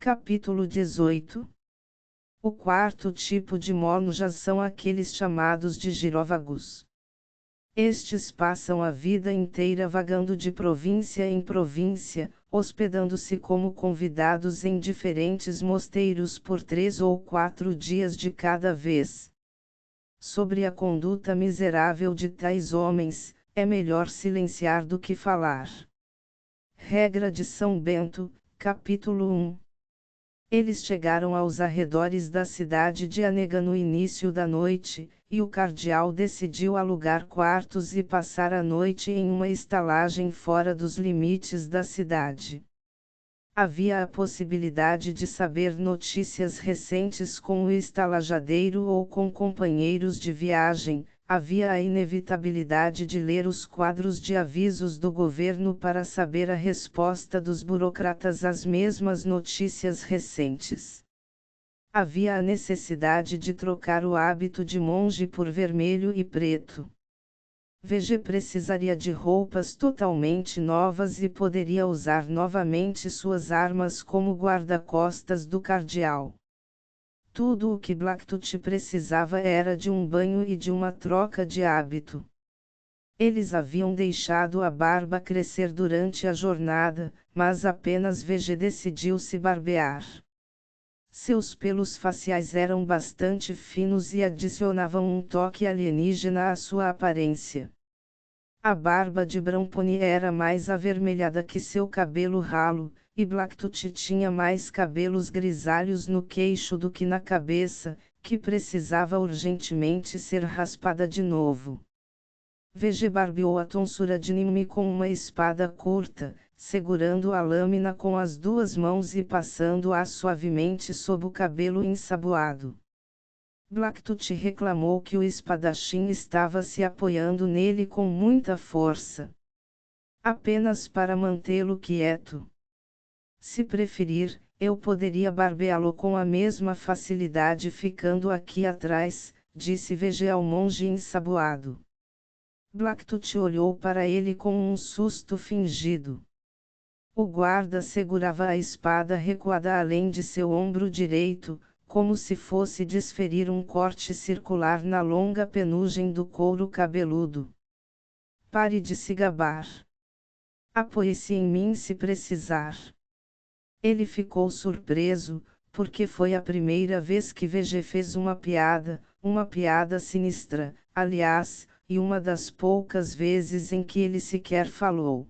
Capítulo 18. O quarto tipo de monjas são aqueles chamados de giróvagos. Estes passam a vida inteira vagando de província em província, hospedando-se como convidados em diferentes mosteiros por 3 ou 4 dias de cada vez. Sobre a conduta miserável de tais homens, é melhor silenciar do que falar. Regra de São Bento, capítulo 1. Eles chegaram aos arredores da cidade de Anega no início da noite, e o cardeal decidiu alugar quartos e passar a noite em uma estalagem fora dos limites da cidade. Havia a possibilidade de saber notícias recentes com o estalajadeiro ou com companheiros de viagem. Havia a inevitabilidade de ler os quadros de avisos do governo para saber a resposta dos burocratas às mesmas notícias recentes. Havia a necessidade de trocar o hábito de monge por vermelho e preto. VG precisaria de roupas totalmente novas e poderia usar novamente suas armas como guarda-costas do cardeal. Tudo o que Blacktooth precisava era de um banho e de uma troca de hábito. Eles haviam deixado a barba crescer durante a jornada, mas apenas VG decidiu se barbear. Seus pelos faciais eram bastante finos e adicionavam um toque alienígena à sua aparência. A barba de Bramponi era mais avermelhada que seu cabelo ralo, e Blacktooth tinha mais cabelos grisalhos no queixo do que na cabeça, que precisava urgentemente ser raspada de novo. VG barbeou a tonsura de Nimue com uma espada curta, segurando a lâmina com as 2 mãos e passando-a suavemente sob o cabelo ensaboado. Blacktooth reclamou que o espadachim estava se apoiando nele com muita força. Apenas para mantê-lo quieto. Se preferir, eu poderia barbeá-lo com a mesma facilidade ficando aqui atrás, disse VG ao monge ensaboado. Blacktooth olhou para ele com um susto fingido. O guarda segurava a espada recuada além de seu ombro direito, como se fosse desferir um corte circular na longa penugem do couro cabeludo. Pare de se gabar. Apoie-se em mim se precisar. Ele ficou surpreso, porque foi a primeira vez que VG fez uma piada sinistra, aliás, e uma das poucas vezes em que ele sequer falou.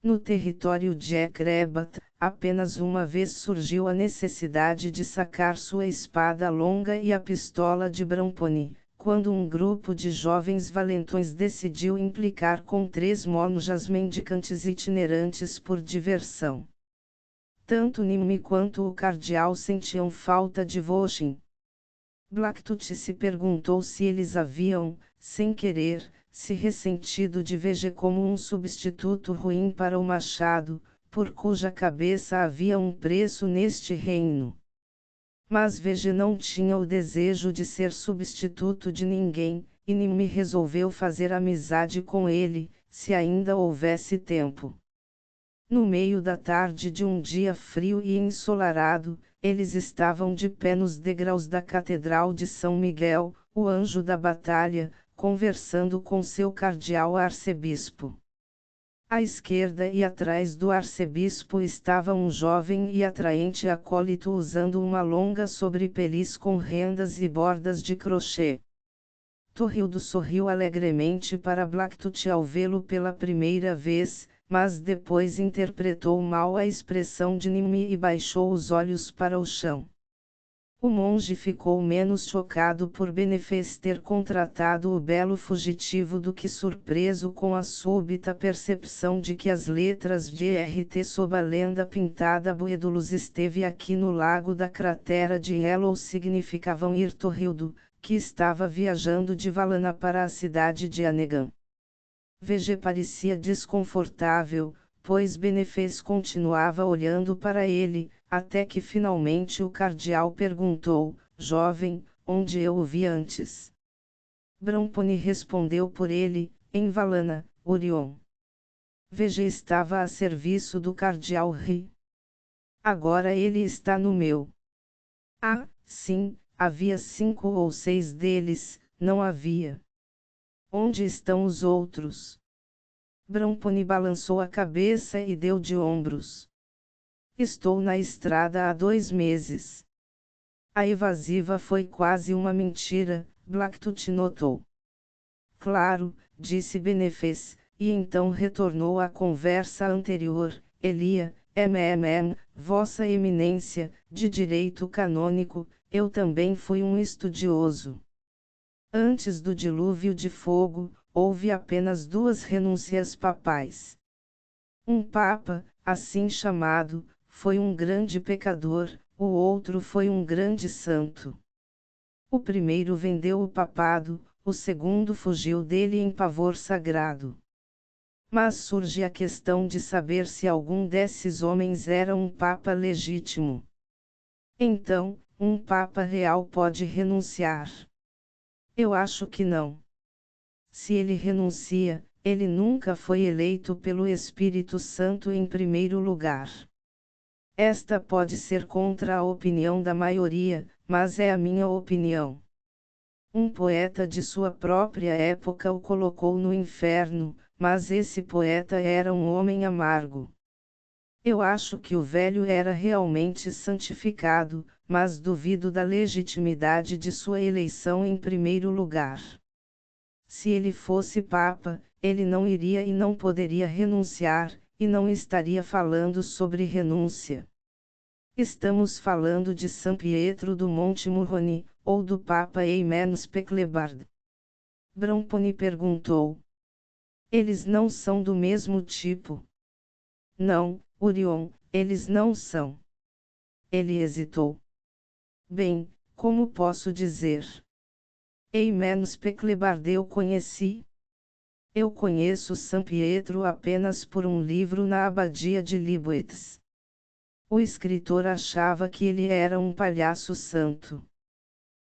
No território de Ekrebat, apenas uma vez surgiu a necessidade de sacar sua espada longa e a pistola de Bramponi, quando um grupo de jovens valentões decidiu implicar com 3 monjas mendicantes itinerantes por diversão. Tanto Nimue quanto o cardeal sentiam falta de Voshin. Blacktooth se perguntou se eles haviam, sem querer, se ressentido de VG como um substituto ruim para o machado, por cuja cabeça havia um preço neste reino. Mas VG não tinha o desejo de ser substituto de ninguém, e Nimue resolveu fazer amizade com ele, se ainda houvesse tempo. No meio da tarde de um dia frio e ensolarado, eles estavam de pé nos degraus da Catedral de São Miguel, o anjo da batalha, conversando com seu cardeal arcebispo. À esquerda e atrás do arcebispo estava um jovem e atraente acólito usando uma longa sobrepeliz com rendas e bordas de crochê. Torrildo sorriu alegremente para Blacktooth ao vê-lo pela primeira vez, mas depois interpretou mal a expressão de Nimue e baixou os olhos para o chão. O monge ficou menos chocado por Benefez ter contratado o belo fugitivo do que surpreso com a súbita percepção de que as letras de RT sob a lenda pintada Boedulus esteve aqui no lago da cratera de Hello significavam ir Torrildo, que estava viajando de Valana para a cidade de Anegan. VG parecia desconfortável, pois Benefez continuava olhando para ele, até que finalmente o cardeal perguntou: jovem, onde eu o vi antes? Bramponi respondeu por ele: em Valana, Orion. VG estava a serviço do cardeal Ri. Agora ele está no meu. Ah, sim, havia 5 ou 6 deles, não havia. Onde estão os outros? Bromponi balançou a cabeça e deu de ombros. Estou na estrada há 2 meses. A evasiva foi quase uma mentira, Blacktooth notou. Claro, disse Benefez, e então retornou à conversa anterior. Elia, Vossa Eminência, de direito canônico, eu também fui um estudioso. Antes do dilúvio de fogo, houve apenas 2 renúncias papais. Um papa, assim chamado, foi um grande pecador, o outro foi um grande santo. O primeiro vendeu o papado, o segundo fugiu dele em pavor sagrado. Mas surge a questão de saber se algum desses homens era um papa legítimo. Então, um papa real pode renunciar? Eu acho que não. Se ele renuncia, ele nunca foi eleito pelo Espírito Santo em primeiro lugar. Esta pode ser contra a opinião da maioria, mas é a minha opinião. Um poeta de sua própria época o colocou no inferno, mas esse poeta era um homem amargo. Eu acho que o velho era realmente santificado, mas duvido da legitimidade de sua eleição em primeiro lugar. Se ele fosse papa, ele não iria e não poderia renunciar, e não estaria falando sobre renúncia. Estamos falando de São Pietro do Monte Morrone, ou do Papa Eimenos Pecklebard? Bromponi perguntou. Eles não são do mesmo tipo. Não, Orion, eles não são. Ele hesitou. Bem, como posso dizer? Eimenos Pecklebard eu conheci? Eu conheço São Pietro apenas por um livro na abadia de Libouets. O escritor achava que ele era um palhaço santo.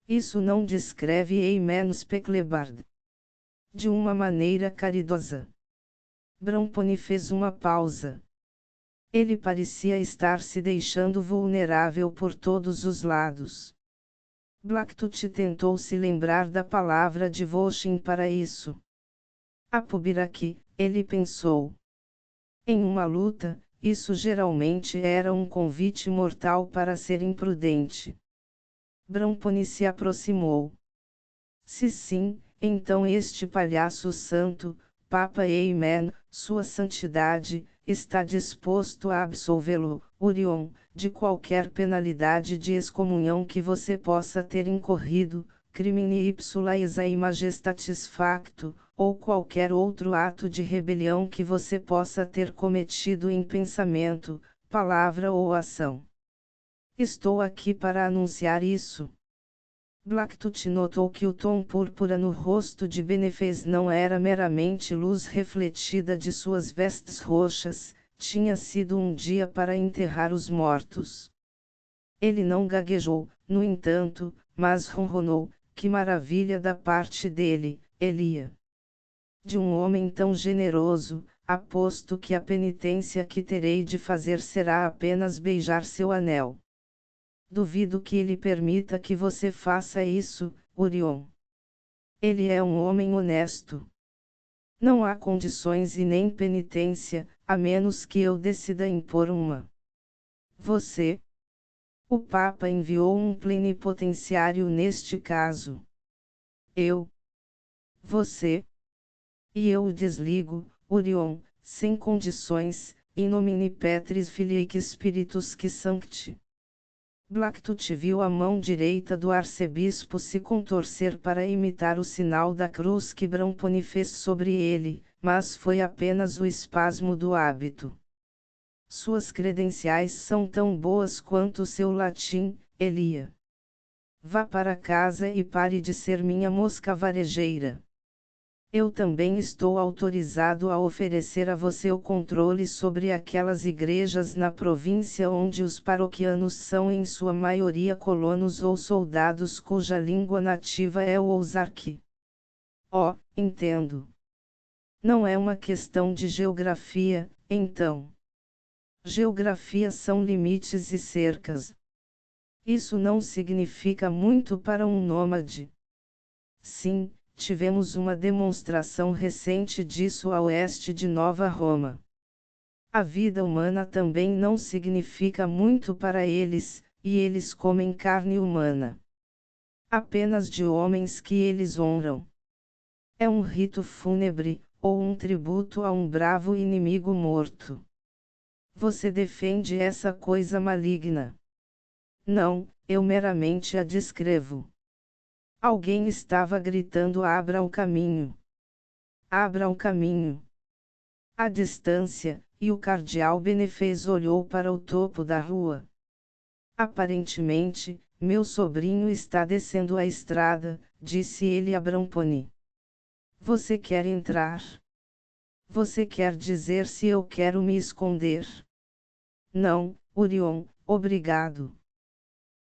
Isso não descreve Eimenos Pecklebard. De uma maneira caridosa. Bromponi fez uma pausa. Ele parecia estar se deixando vulnerável por todos os lados. Blacktooth tentou se lembrar da palavra de Voshin para isso. Apubiraki, ele pensou. Em uma luta, isso geralmente era um convite mortal para ser imprudente. Bromponi se aproximou. Se sim, então este palhaço santo, Papa Eimen, Sua Santidade, está disposto a absolvê-lo, Orion, de qualquer penalidade de excomunhão que você possa ter incorrido, crimine ipsula exae majestatis facto, ou qualquer outro ato de rebelião que você possa ter cometido em pensamento, palavra ou ação. Estou aqui para anunciar isso. Blacktooth notou que o tom púrpura no rosto de Benefez não era meramente luz refletida de suas vestes roxas, tinha sido um dia para enterrar os mortos. Ele não gaguejou, no entanto, mas ronronou, que maravilha da parte dele, Elia. De um homem tão generoso, aposto que a penitência que terei de fazer será apenas beijar seu anel. Duvido que ele permita que você faça isso, Orion. Ele é um homem honesto. Não há condições e nem penitência, a menos que eu decida impor uma. Você? O Papa enviou um plenipotenciário neste caso. Eu? Você? E eu o desligo, Orion, sem condições, in nomine Patris Filii Spiritus qui Sancti. Blacktooth viu a mão direita do arcebispo se contorcer para imitar o sinal da cruz que Bromponi fez sobre ele, mas foi apenas o espasmo do hábito. Suas credenciais são tão boas quanto seu latim, Elia. Vá para casa e pare de ser minha mosca varejeira. Eu também estou autorizado a oferecer a você o controle sobre aquelas igrejas na província onde os paroquianos são em sua maioria colonos ou soldados cuja língua nativa é o Ouzarque. Oh, entendo. Não é uma questão de geografia, então. Geografia são limites e cercas. Isso não significa muito para um nômade. Sim, tivemos uma demonstração recente disso a oeste de Nova Roma. A vida humana também não significa muito para eles, e eles comem carne humana. Apenas de homens que eles honram. É um rito fúnebre, ou um tributo a um bravo inimigo morto. Você defende essa coisa maligna? Não, eu meramente a descrevo. Alguém estava gritando: abra o caminho! Abra o caminho! À distância, e o cardeal Benefez olhou para o topo da rua. Aparentemente, meu sobrinho está descendo a estrada, disse ele a Bramponi. Você quer entrar? Você quer dizer se eu quero me esconder? Não, Orion, obrigado.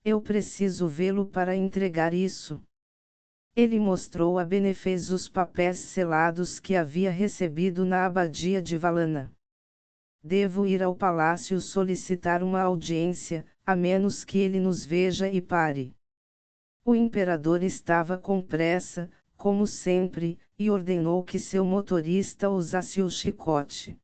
Eu preciso vê-lo para entregar isso. Ele mostrou a Benefez os papéis selados que havia recebido na abadia de Valana. Devo ir ao palácio solicitar uma audiência, a menos que ele nos veja e pare. O imperador estava com pressa, como sempre, e ordenou que seu motorista usasse o chicote.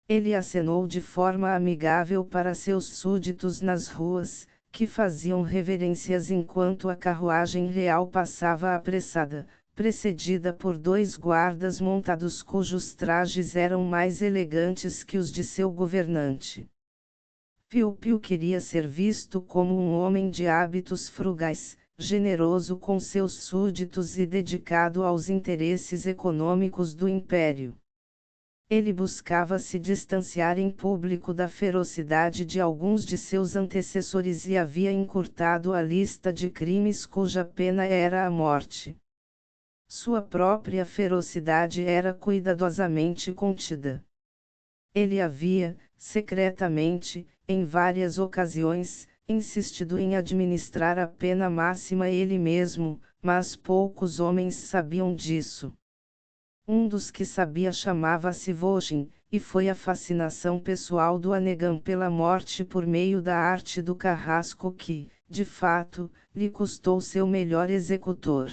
Ele acenou de forma amigável para seus súditos nas ruas, que faziam reverências enquanto a carruagem real passava apressada, precedida por 2 guardas montados cujos trajes eram mais elegantes que os de seu governante. Piu-Piu queria ser visto como um homem de hábitos frugais, generoso com seus súditos e dedicado aos interesses econômicos do império. Ele buscava se distanciar em público da ferocidade de alguns de seus antecessores e havia encurtado a lista de crimes cuja pena era a morte. Sua própria ferocidade era cuidadosamente contida. Ele havia, secretamente, em várias ocasiões, insistido em administrar a pena máxima ele mesmo, mas poucos homens sabiam disso. Um dos que sabia chamava-se Voshin, e foi a fascinação pessoal do Anegam pela morte por meio da arte do carrasco que, de fato, lhe custou seu melhor executor.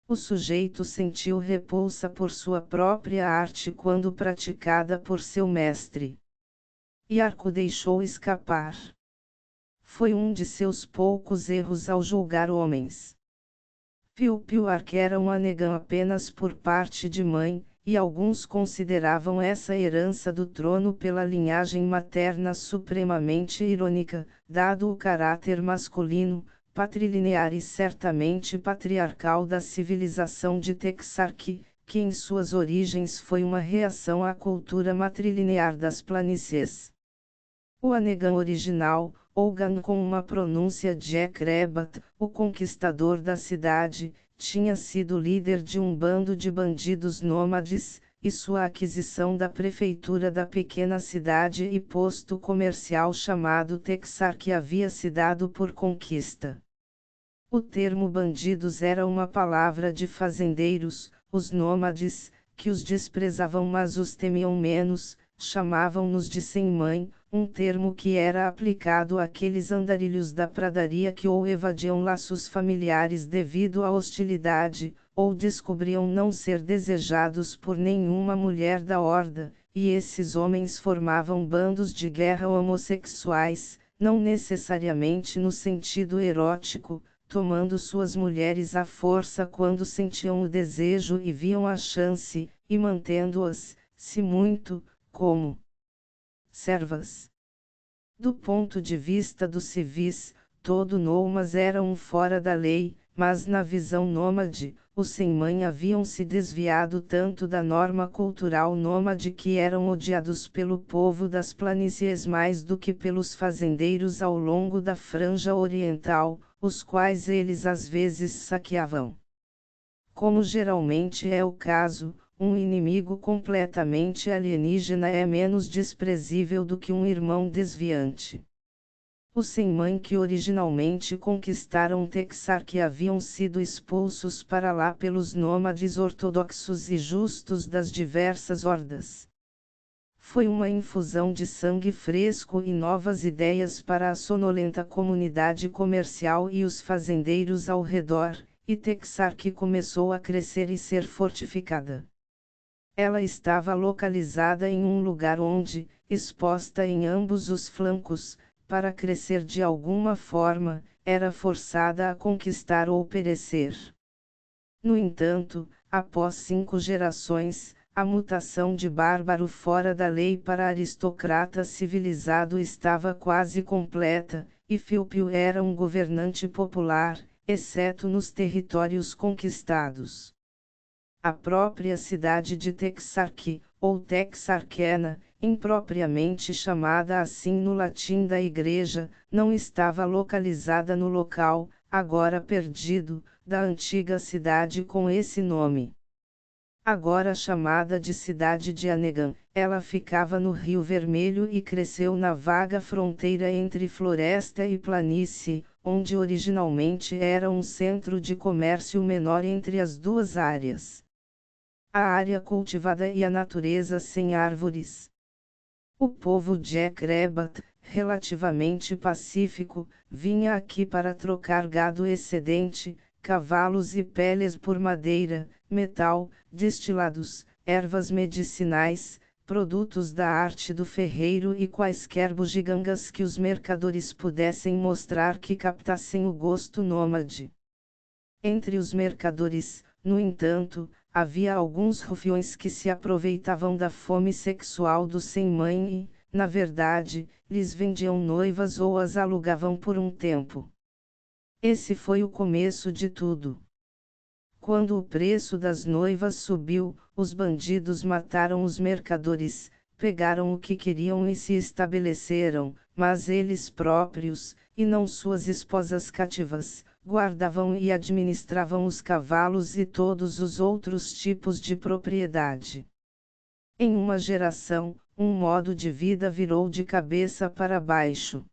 O sujeito sentiu repulsa por sua própria arte quando praticada por seu mestre. E Arco deixou escapar. Foi um de seus poucos erros ao julgar homens. Piu-Piu Arque era um Anegam apenas por parte de mãe, e alguns consideravam essa herança do trono pela linhagem materna supremamente irônica, dado o caráter masculino, patrilinear e certamente patriarcal da civilização de Texarque, que em suas origens foi uma reação à cultura matrilinear das planícies. O Anegam original, Olgan com uma pronúncia de Ekrebat, o conquistador da cidade, tinha sido líder de um bando de bandidos nômades, e sua aquisição da prefeitura da pequena cidade e posto comercial chamado Texarque havia se dado por conquista. O termo bandidos era uma palavra de fazendeiros, os nômades, que os desprezavam mas os temiam menos, chamavam-nos de sem-mãe, um termo que era aplicado àqueles andarilhos da pradaria que ou evadiam laços familiares devido à hostilidade, ou descobriam não ser desejados por nenhuma mulher da horda, e esses homens formavam bandos de guerra homossexuais, não necessariamente no sentido erótico, tomando suas mulheres à força quando sentiam o desejo e viam a chance, e mantendo-as, se muito, como servas. Do ponto de vista dos civis, todo nômade era um fora da lei, mas na visão nômade, os sem-mãe haviam se desviado tanto da norma cultural nômade que eram odiados pelo povo das planícies mais do que pelos fazendeiros ao longo da franja oriental, os quais eles às vezes saqueavam. Como geralmente é o caso, um inimigo completamente alienígena é menos desprezível do que um irmão desviante. Os sem-mãe que originalmente conquistaram Texarque haviam sido expulsos para lá pelos nômades ortodoxos e justos das diversas hordas. foi uma infusão de sangue fresco e novas ideias para a sonolenta comunidade comercial e os fazendeiros ao redor, e Texarkee começou a crescer e ser fortificada. Ela estava localizada em um lugar onde, exposta em ambos os flancos, para crescer de alguma forma, era forçada a conquistar ou perecer. No entanto, após 5 gerações, a mutação de bárbaro fora da lei para aristocrata civilizado estava quase completa, e Philpyu era um governante popular, exceto nos territórios conquistados. A própria cidade de Texarkee, ou Texarkana, impropriamente chamada assim no latim da igreja, não estava localizada no local, agora perdido, da antiga cidade com esse nome. Agora chamada de cidade de Annegan, ela ficava no Rio Vermelho e cresceu na vaga fronteira entre floresta e planície, onde originalmente era um centro de comércio menor entre as duas áreas. A área cultivada e a natureza sem árvores. O povo Jackrabbit, relativamente pacífico, vinha aqui para trocar gado excedente, cavalos e peles por madeira, metal, destilados, ervas medicinais, produtos da arte do ferreiro e quaisquer bugigangas que os mercadores pudessem mostrar que captassem o gosto nômade. Entre os mercadores, no entanto, havia alguns rufiões que se aproveitavam da fome sexual dos sem-mãe e, na verdade, lhes vendiam noivas ou as alugavam por um tempo. Esse foi o começo de tudo. Quando o preço das noivas subiu, os bandidos mataram os mercadores, pegaram o que queriam e se estabeleceram, mas eles próprios, e não suas esposas cativas, guardavam e administravam os cavalos e todos os outros tipos de propriedade. Em uma geração, um modo de vida virou de cabeça para baixo.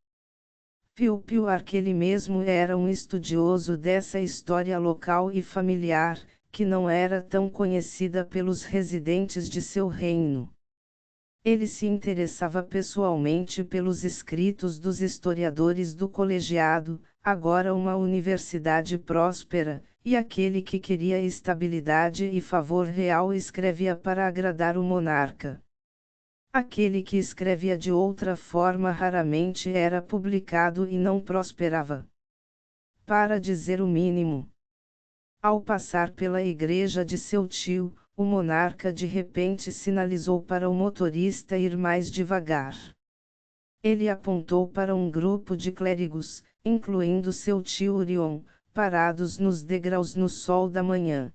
Philpyu aquele mesmo era um estudioso dessa história local e familiar, que não era tão conhecida pelos residentes de seu reino. Ele se interessava pessoalmente pelos escritos dos historiadores do colegiado, agora uma universidade próspera, e aquele que queria estabilidade e favor real escrevia para agradar o monarca. Aquele que escrevia de outra forma raramente era publicado e não prosperava. Para dizer o mínimo. Ao passar pela igreja de seu tio, o monarca de repente sinalizou para o motorista ir mais devagar. Ele apontou para um grupo de clérigos, incluindo seu tio Orion, parados nos degraus no sol da manhã.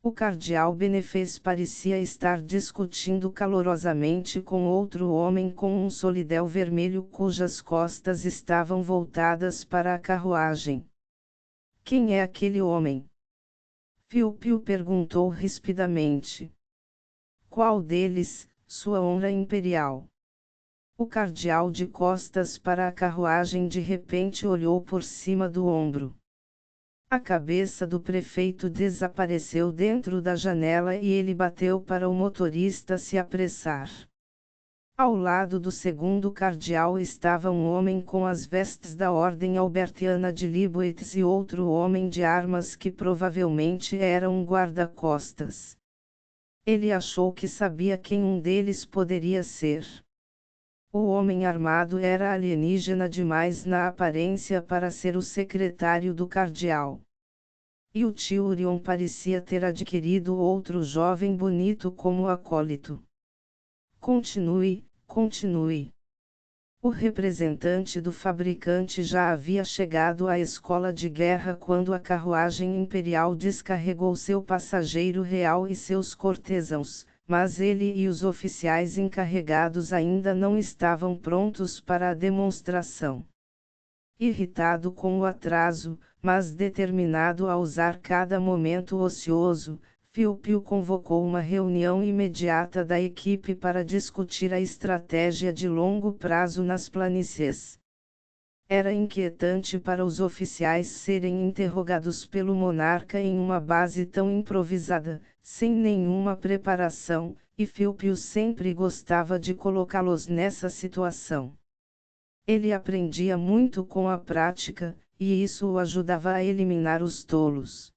O cardeal Benefez parecia estar discutindo calorosamente com outro homem com um solidéu vermelho cujas costas estavam voltadas para a carruagem. Quem é aquele homem? Philpyu perguntou rispidamente. Qual deles, Sua Honra Imperial? O cardeal de costas para a carruagem de repente olhou por cima do ombro. A cabeça do prefeito desapareceu dentro da janela e ele bateu para o motorista se apressar. Ao lado do segundo cardeal estava um homem com as vestes da Ordem Albertiana de Leibowitz e outro homem de armas que provavelmente era um guarda-costas. Ele achou que sabia quem um deles poderia ser. O homem armado era alienígena demais na aparência para ser o secretário do cardeal. E o tio Orion parecia ter adquirido outro jovem bonito como acólito. Continue, continue. O representante do fabricante já havia chegado à escola de guerra quando a carruagem imperial descarregou seu passageiro real e seus cortesãos, mas ele e os oficiais encarregados ainda não estavam prontos para a demonstração. Irritado com o atraso, mas determinado a usar cada momento ocioso, Philpyu convocou uma reunião imediata da equipe para discutir a estratégia de longo prazo nas planícies. Era inquietante para os oficiais serem interrogados pelo monarca em uma base tão improvisada, sem nenhuma preparação, e Philpio sempre gostava de colocá-los nessa situação. Ele aprendia muito com a prática, e isso o ajudava a eliminar os tolos.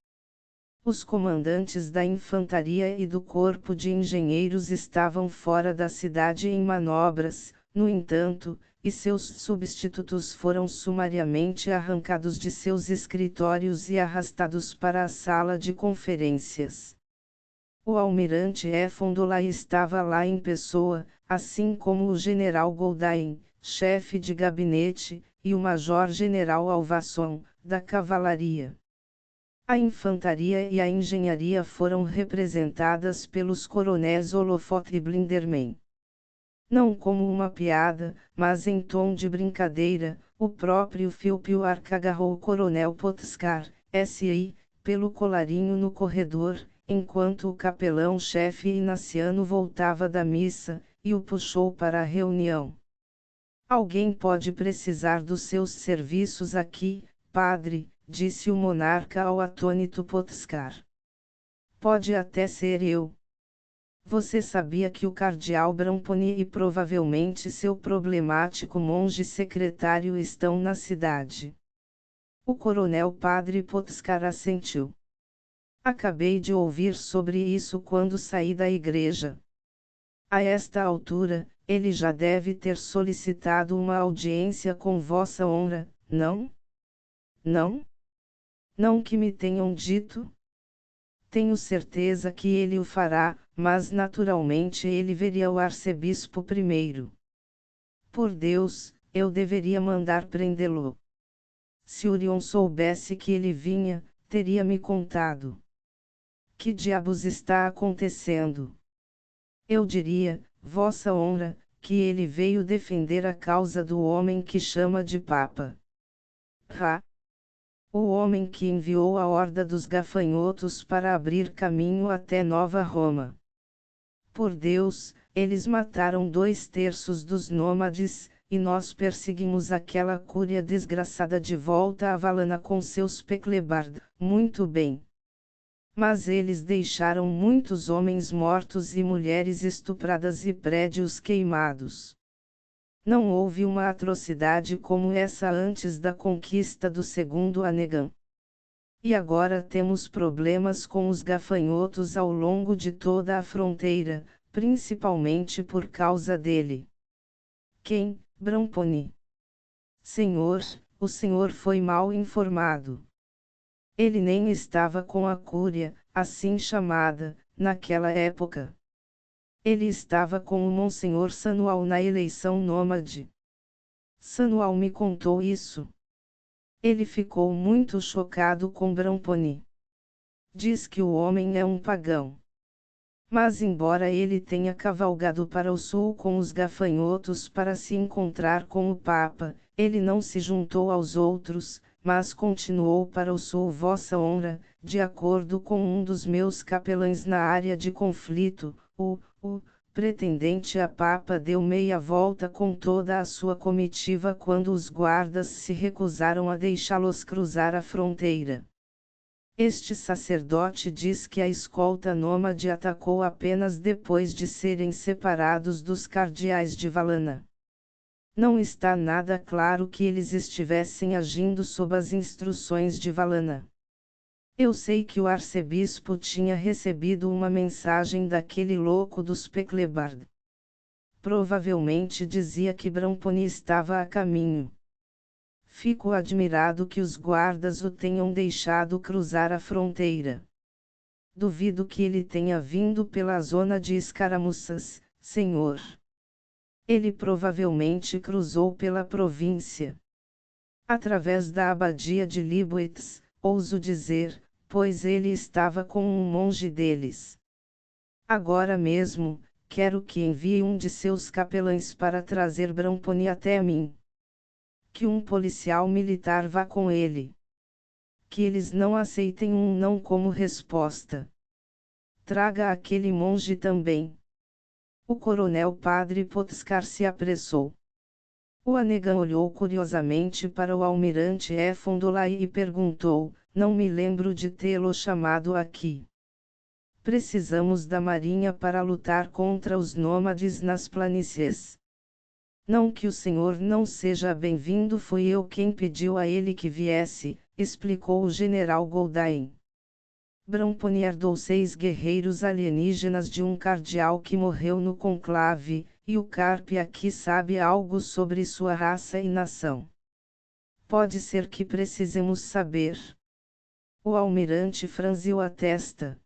Os comandantes da infantaria e do corpo de engenheiros estavam fora da cidade em manobras, no entanto, e seus substitutos foram sumariamente arrancados de seus escritórios e arrastados para a sala de conferências. O almirante Efondolai estava lá em pessoa, assim como o general Goldain, chefe de gabinete, e o major-general Alvasson, da cavalaria. A infantaria e a engenharia foram representadas pelos coronéis Olofot e Blinderman. Não como uma piada, mas em tom de brincadeira, o próprio Philpio Ark agarrou o coronel Potskar, S.I., pelo colarinho no corredor, enquanto o capelão-chefe Inaciano voltava da missa, e o puxou para a reunião. Alguém pode precisar dos seus serviços aqui, padre, disse o monarca ao atônito Potskar. Pode até ser eu. Você sabia que o cardeal Bramponi e provavelmente seu problemático monge secretário estão na cidade? O coronel padre Potskar assentiu. Acabei de ouvir sobre isso quando saí da igreja. A esta altura, ele já deve ter solicitado uma audiência com Vossa Honra, não? Não? Não que me tenham dito? Tenho certeza que ele o fará, mas naturalmente ele veria o arcebispo primeiro. Por Deus, eu deveria mandar prendê-lo. Se Orion soubesse que ele vinha, teria me contado. Que diabos está acontecendo? Eu diria, Vossa Honra, que ele veio defender a causa do homem que chama de Papa. O homem que enviou a horda dos gafanhotos para abrir caminho até Nova Roma. Por Deus, eles mataram 2/3 dos nômades, e nós perseguimos aquela cúria desgraçada de volta a Valana com seus Peclebard, muito bem. Mas eles deixaram muitos homens mortos e mulheres estupradas e prédios queimados. Não houve uma atrocidade como essa antes da conquista do segundo Anegan. E agora temos problemas com os gafanhotos ao longo de toda a fronteira, principalmente por causa dele. Quem, Bramponi? Senhor, o senhor foi mal informado. Ele nem estava com a cúria, assim chamada, naquela época. Ele estava com o Monsenhor Sanual na eleição nômade. Sanual me contou isso. Ele ficou muito chocado com Bramponi. Diz que o homem é um pagão. Mas embora ele tenha cavalgado para o sul com os gafanhotos para se encontrar com o Papa, ele não se juntou aos outros, mas continuou para o sul. Vossa Honra, de acordo com um dos meus capelães na área de conflito, o pretendente a Papa deu meia volta com toda a sua comitiva quando os guardas se recusaram a deixá-los cruzar a fronteira. Este sacerdote diz que a escolta nômade atacou apenas depois de serem separados dos cardeais de Valana. Não está nada claro que eles estivessem agindo sob as instruções de Valana. Eu sei que o arcebispo tinha recebido uma mensagem daquele louco dos Peclebard. Provavelmente dizia que Bramponi estava a caminho. Fico admirado que os guardas o tenham deixado cruzar a fronteira. Duvido que ele tenha vindo pela zona de escaramuças, senhor. Ele provavelmente cruzou pela província. Através da abadia de Liboets, ouso dizer, pois ele estava com um monge deles. Agora mesmo, quero que envie um de seus capelães para trazer Bramponi até mim. Que um policial militar vá com ele. Que eles não aceitem um não como resposta. Traga aquele monge também. O coronel padre Potskar se apressou. O Anegan olhou curiosamente para o almirante Efondolai e perguntou, não me lembro de tê-lo chamado aqui. Precisamos da marinha para lutar contra os nômades nas planícies. Não que o senhor não seja bem-vindo, foi eu quem pediu a ele que viesse, explicou o general Goldain. Brampton herdou 6 guerreiros alienígenas de um cardeal que morreu no conclave, e o Carp aqui sabe algo sobre sua raça e nação. Pode ser que precisemos saber. O almirante franziu a testa.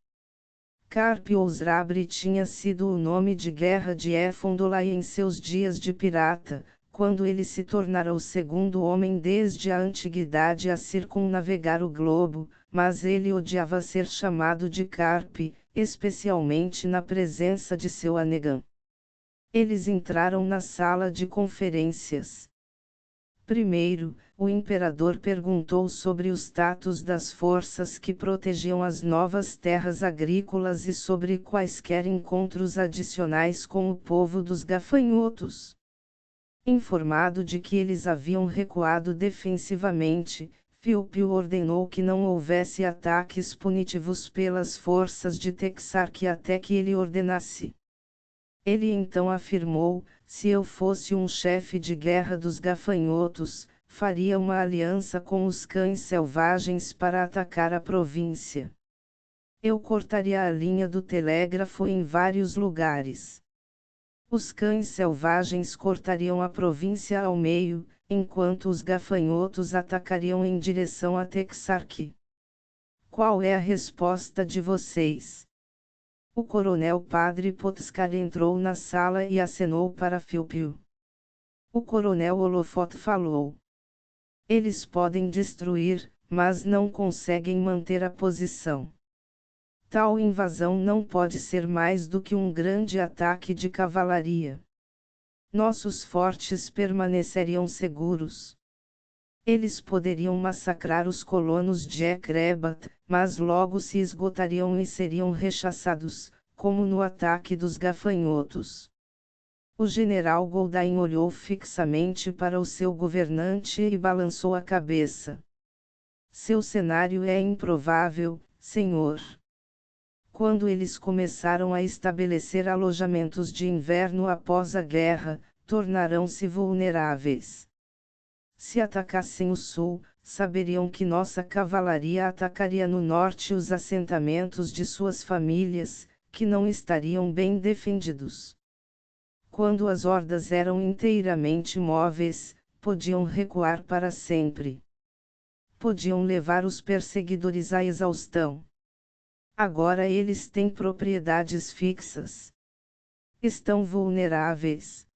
Carp Ousrabre tinha sido o nome de guerra de Efondolai em seus dias de pirata, quando ele se tornara o segundo homem desde a antiguidade a circunnavegar o globo, mas ele odiava ser chamado de Carp, especialmente na presença de seu Anegan. Eles entraram na sala de conferências. Primeiro, o imperador perguntou sobre o status das forças que protegiam as novas terras agrícolas e sobre quaisquer encontros adicionais com o povo dos gafanhotos. Informado de que eles haviam recuado defensivamente, Philpio ordenou que não houvesse ataques punitivos pelas forças de Texarque até que ele ordenasse. Ele então afirmou: se eu fosse um chefe de guerra dos gafanhotos, faria uma aliança com os cães selvagens para atacar a província. Eu cortaria a linha do telégrafo em vários lugares. Os cães selvagens cortariam a província ao meio, enquanto os gafanhotos atacariam em direção a Texarque. Qual é a resposta de vocês? O coronel Padre Potskar entrou na sala e acenou para Philpio. O coronel Olofot falou. Eles podem destruir, mas não conseguem manter a posição. Tal invasão não pode ser mais do que um grande ataque de cavalaria. Nossos fortes permaneceriam seguros. Eles poderiam massacrar os colonos de Ekrebat, mas logo se esgotariam e seriam rechaçados, como no ataque dos gafanhotos. O general Goldain olhou fixamente para o seu governante e balançou a cabeça. Seu cenário é improvável, senhor. Quando eles começaram a estabelecer alojamentos de inverno após a guerra, tornarão-se vulneráveis. Se atacassem o sul, saberiam que nossa cavalaria atacaria no norte os assentamentos de suas famílias, que não estariam bem defendidos. Quando as hordas eram inteiramente móveis, podiam recuar para sempre. Podiam levar os perseguidores à exaustão. Agora eles têm propriedades fixas. Estão vulneráveis.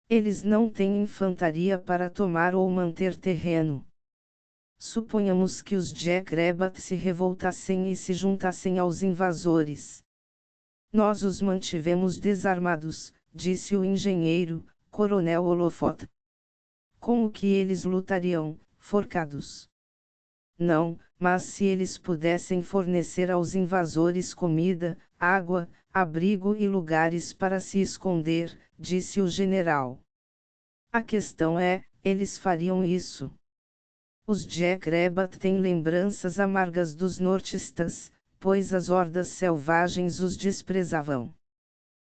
Eles não têm infantaria para tomar ou manter terreno. Suponhamos que os Jackrabat se revoltassem e se juntassem aos invasores. Nós os mantivemos desarmados, disse o engenheiro, coronel Olofot. Com o que eles lutariam, forcados? Não, mas se eles pudessem fornecer aos invasores comida, água, abrigo e lugares para se esconder, disse o general. A questão é, eles fariam isso. Os Jackrabat têm lembranças amargas dos nortistas, pois as hordas selvagens os desprezavam.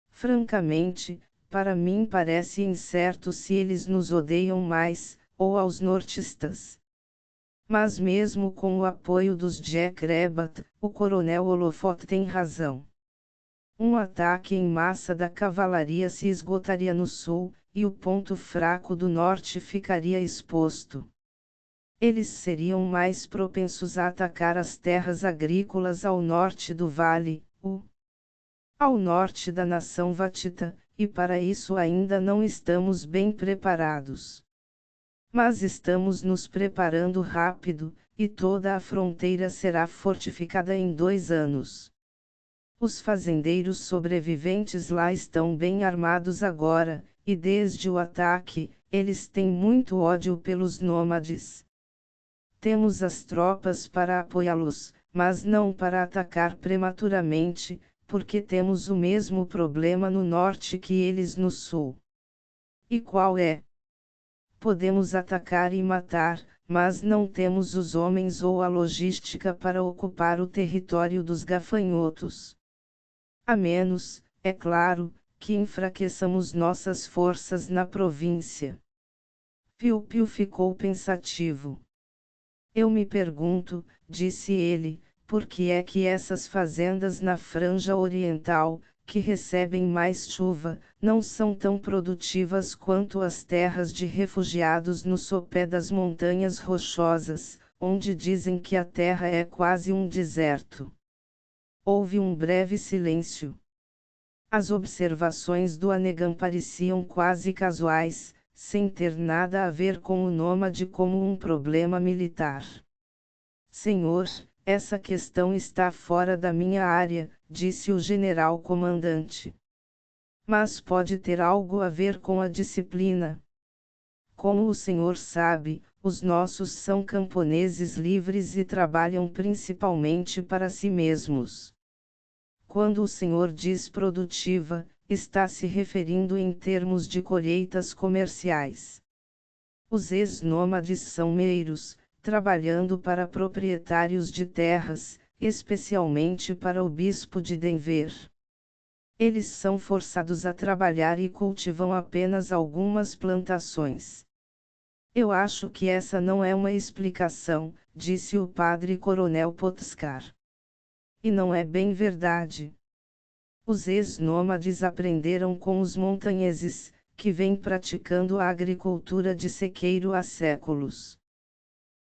Francamente, para mim parece incerto se eles nos odeiam mais, ou aos nortistas. Mas mesmo com o apoio dos Jackrabat, o coronel Olofot tem razão. Um ataque em massa da cavalaria se esgotaria no sul, e o ponto fraco do norte ficaria exposto. Eles seriam mais propensos a atacar as terras agrícolas ao norte do vale, ao norte da nação Vatita, e para isso ainda não estamos bem preparados. Mas estamos nos preparando rápido, e toda a fronteira será fortificada em 2 anos. Os fazendeiros sobreviventes lá estão bem armados agora, e desde o ataque, eles têm muito ódio pelos nômades. Temos as tropas para apoiá-los, mas não para atacar prematuramente, porque temos o mesmo problema no norte que eles no sul. E qual é? Podemos atacar e matar, mas não temos os homens ou a logística para ocupar o território dos gafanhotos. A menos, é claro, que enfraqueçamos nossas forças na província. Piu-Piu ficou pensativo. Eu me pergunto, disse ele, por que é que essas fazendas na Franja Oriental, que recebem mais chuva, não são tão produtivas quanto as terras de refugiados no sopé das montanhas rochosas, onde dizem que a terra é quase um deserto. Houve um breve silêncio. As observações do Anegam pareciam quase casuais, sem ter nada a ver com o nômade como um problema militar. Senhor, essa questão está fora da minha área, disse o general-comandante. Mas pode ter algo a ver com a disciplina. Como o senhor sabe, os nossos são camponeses livres e trabalham principalmente para si mesmos. Quando o senhor diz produtiva, está se referindo em termos de colheitas comerciais. Os ex-nômades são meiros, trabalhando para proprietários de terras, especialmente para o bispo de Denver. Eles são forçados a trabalhar e cultivam apenas algumas plantações. Eu acho que essa não é uma explicação, disse o padre-coronel Potskar. E não é bem verdade. Os ex-nômades aprenderam com os montanheses, que vêm praticando a agricultura de sequeiro há séculos.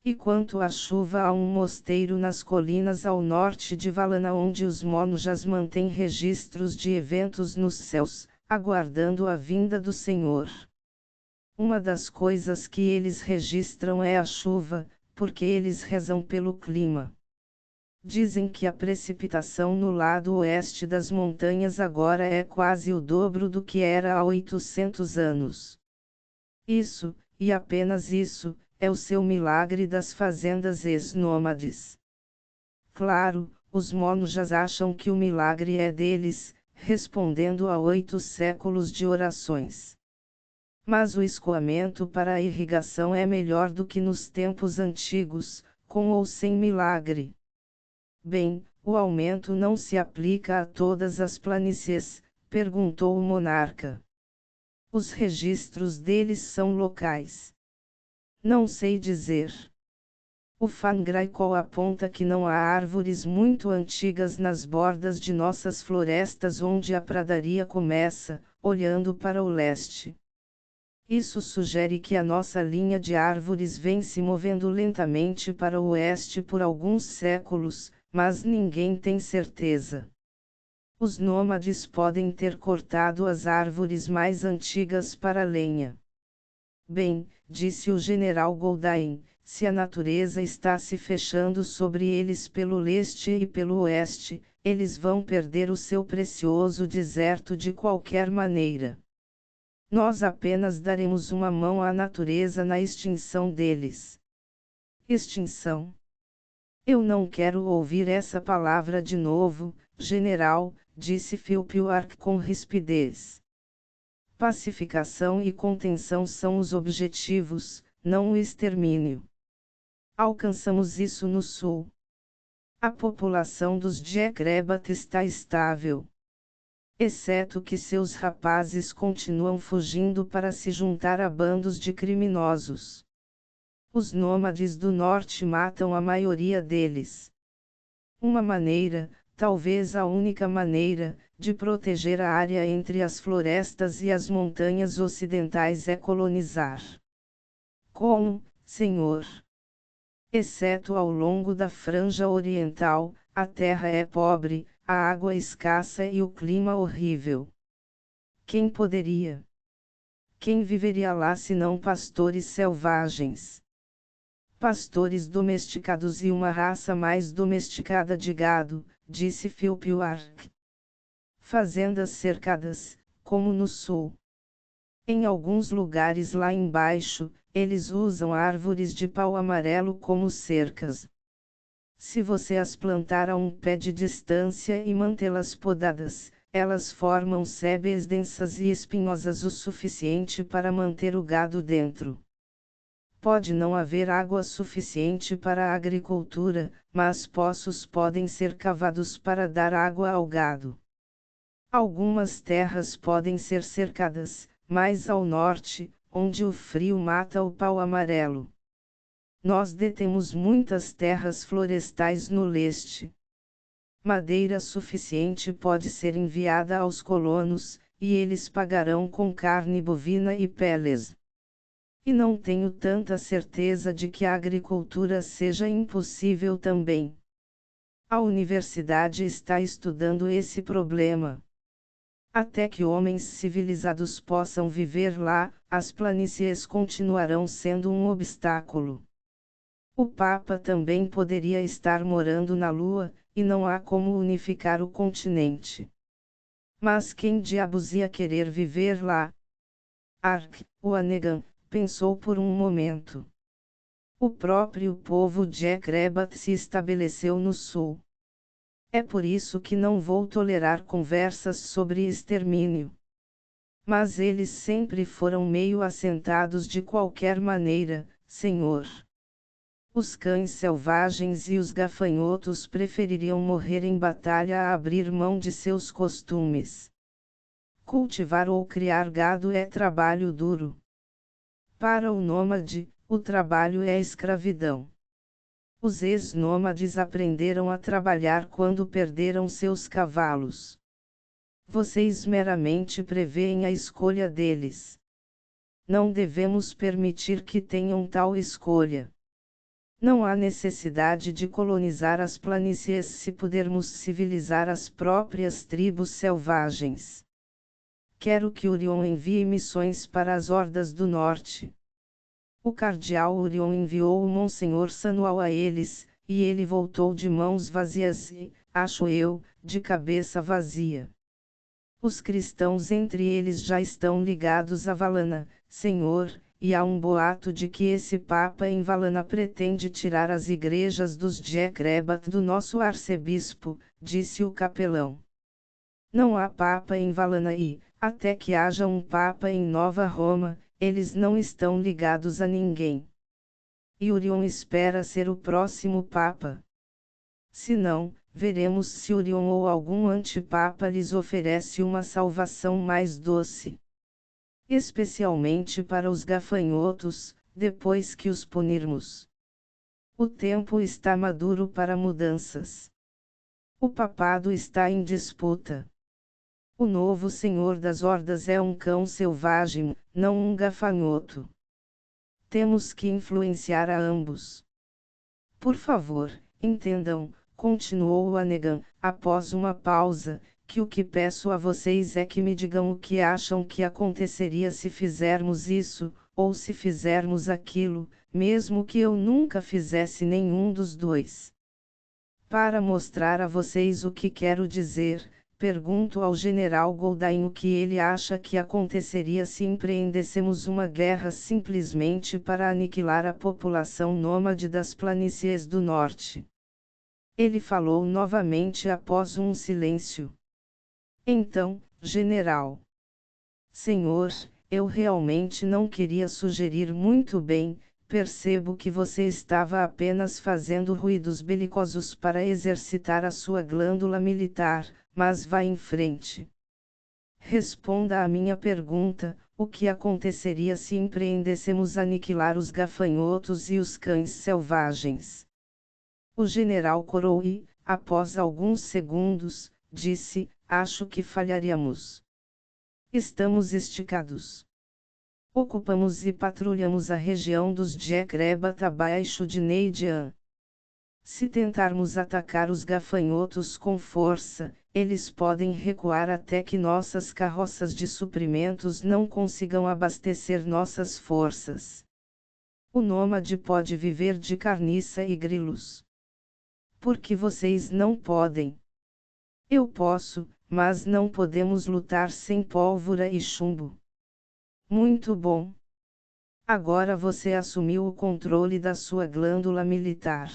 E quanto à chuva, há um mosteiro nas colinas ao norte de Valana onde os monjas mantêm registros de eventos nos céus, aguardando a vinda do Senhor. Uma das coisas que eles registram é a chuva, porque eles rezam pelo clima. Dizem que a precipitação no lado oeste das montanhas agora é quase o dobro do que era há 800 anos. Isso, e apenas isso, é o seu milagre das fazendas ex-nômades. Claro, os monjas acham que o milagre é deles, respondendo a 8 séculos de orações. Mas o escoamento para a irrigação é melhor do que nos tempos antigos, com ou sem milagre. Bem, o aumento não se aplica a todas as planícies, perguntou o monarca. Os registros deles são locais. Não sei dizer. O Fangraicol aponta que não há árvores muito antigas nas bordas de nossas florestas onde a pradaria começa, olhando para o leste. Isso sugere que a nossa linha de árvores vem se movendo lentamente para o oeste por alguns séculos, mas ninguém tem certeza. Os nômades podem ter cortado as árvores mais antigas para lenha. Bem, disse o general Goldain, se a natureza está se fechando sobre eles pelo leste e pelo oeste, eles vão perder o seu precioso deserto de qualquer maneira. Nós apenas daremos uma mão à natureza na extinção deles. Extinção? Eu não quero ouvir essa palavra de novo, general, disse Philpellark com rispidez. Pacificação e contenção são os objetivos, não o extermínio. Alcançamos isso no sul. A população dos Jacrebat está estável. Exceto que seus rapazes continuam fugindo para se juntar a bandos de criminosos. Os nômades do norte matam a maioria deles. Uma maneira, talvez a única maneira, de proteger a área entre as florestas e as montanhas ocidentais é colonizar. Como, senhor? Exceto ao longo da franja oriental, a terra é pobre, a água escassa e o clima horrível. Quem poderia? Quem viveria lá senão pastores selvagens? Pastores domesticados e uma raça mais domesticada de gado, disse Philpellark. Fazendas cercadas, como no sul. Em alguns lugares lá embaixo, eles usam árvores de pau amarelo como cercas. Se você as plantar a um pé de distância e mantê-las podadas, elas formam sebes densas e espinhosas o suficiente para manter o gado dentro. Pode não haver água suficiente para a agricultura, mas poços podem ser cavados para dar água ao gado. Algumas terras podem ser cercadas, mais ao norte, onde o frio mata o pau amarelo. Nós detemos muitas terras florestais no leste. Madeira suficiente pode ser enviada aos colonos, e eles pagarão com carne bovina e peles. E não tenho tanta certeza de que a agricultura seja impossível também. A universidade está estudando esse problema. Até que homens civilizados possam viver lá, as planícies continuarão sendo um obstáculo. O Papa também poderia estar morando na Lua, e não há como unificar o continente. Mas quem diabos ia querer viver lá? Hannigan pensou por um momento. O próprio povo Jacrebat se estabeleceu no sul. É por isso que não vou tolerar conversas sobre extermínio. Mas eles sempre foram meio assentados de qualquer maneira, senhor. Os cães selvagens e os gafanhotos prefeririam morrer em batalha a abrir mão de seus costumes. Cultivar ou criar gado é trabalho duro. Para o nômade, o trabalho é escravidão. Os ex-nômades aprenderam a trabalhar quando perderam seus cavalos. Vocês meramente prevêem a escolha deles. Não devemos permitir que tenham tal escolha. Não há necessidade de colonizar as planícies se pudermos civilizar as próprias tribos selvagens. Quero que Orion envie missões para as hordas do norte. O cardeal Orion enviou o Monsenhor Samuel a eles, e ele voltou de mãos vazias e, acho eu, de cabeça vazia. Os cristãos entre eles já estão ligados a Valana, senhor, e há um boato de que esse Papa em Valana pretende tirar as igrejas dos Jacrebat do nosso arcebispo, disse o capelão. Não há Papa em Valana e, até que haja um Papa em Nova Roma, eles não estão ligados a ninguém. E Orion espera ser o próximo Papa. Se não, veremos se Orion ou algum antipapa lhes oferece uma salvação mais doce. Especialmente para os gafanhotos, depois que os punirmos. O tempo está maduro para mudanças. O papado está em disputa. O novo senhor das hordas é um cão selvagem, não um gafanhoto. Temos que influenciar a ambos. Por favor, entendam, continuou Hannigan, após uma pausa, que o que peço a vocês é que me digam o que acham que aconteceria se fizermos isso, ou se fizermos aquilo, mesmo que eu nunca fizesse nenhum dos dois. Para mostrar a vocês o que quero dizer, pergunto ao general Goldain o que ele acha que aconteceria se empreendêssemos uma guerra simplesmente para aniquilar a população nômade das planícies do norte. Ele falou novamente após um silêncio. Então, general. Senhor, eu realmente não queria sugerir muito bem, percebo que você estava apenas fazendo ruídos belicosos para exercitar a sua glândula militar, mas vá em frente. Responda à minha pergunta, o que aconteceria se empreendêssemos aniquilar os gafanhotos e os cães selvagens? O general Coroe, após alguns segundos, disse, acho que falharíamos. Estamos esticados. Ocupamos e patrulhamos a região dos Jacrebat abaixo de Neidian. Se tentarmos atacar os gafanhotos com força, eles podem recuar até que nossas carroças de suprimentos não consigam abastecer nossas forças. O nômade pode viver de carniça e grilos. Por que vocês não podem? Eu posso, mas não podemos lutar sem pólvora e chumbo. Muito bom. Agora você assumiu o controle da sua glândula militar.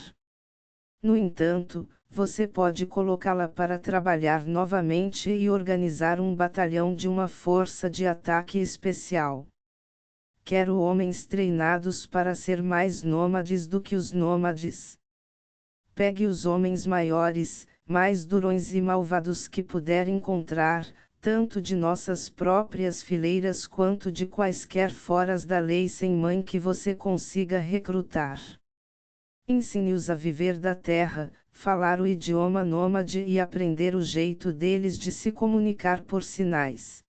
No entanto, você pode colocá-la para trabalhar novamente e organizar um batalhão de uma força de ataque especial. Quero homens treinados para ser mais nômades do que os nômades. Pegue os homens maiores, mais durões e malvados que puder encontrar, tanto de nossas próprias fileiras quanto de quaisquer foras da lei sem mãe que você consiga recrutar. Ensine-os a viver da terra, falar o idioma nômade e aprender o jeito deles de se comunicar por sinais.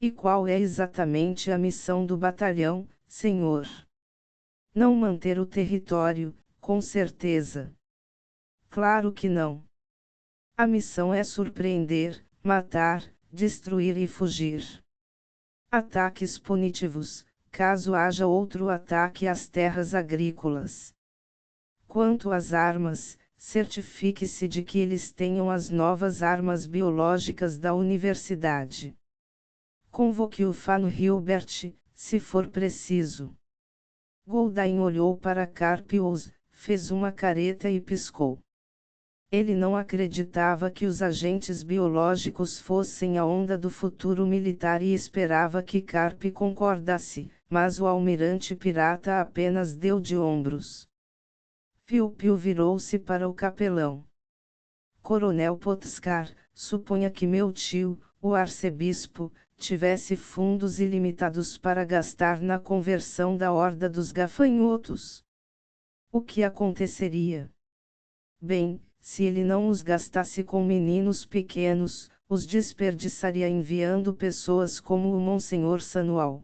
E qual é exatamente a missão do batalhão, senhor? Não manter o território, com certeza. Claro que não. A missão é surpreender, matar, destruir e fugir. Ataques punitivos, caso haja outro ataque às terras agrícolas. Quanto às armas, certifique-se de que eles tenham as novas armas biológicas da universidade. Convoque o Fano Hilbert, se for preciso. Goldain olhou para Carpius, fez uma careta e piscou. Ele não acreditava que os agentes biológicos fossem a onda do futuro militar e esperava que Carp concordasse, mas o almirante pirata apenas deu de ombros. Piu-Piu virou-se para o capelão. Coronel Potskar, suponha que meu tio, o arcebispo, tivesse fundos ilimitados para gastar na conversão da horda dos gafanhotos. O que aconteceria? Bem, se ele não os gastasse com meninos pequenos, os desperdiçaria enviando pessoas como o Monsenhor Sanual.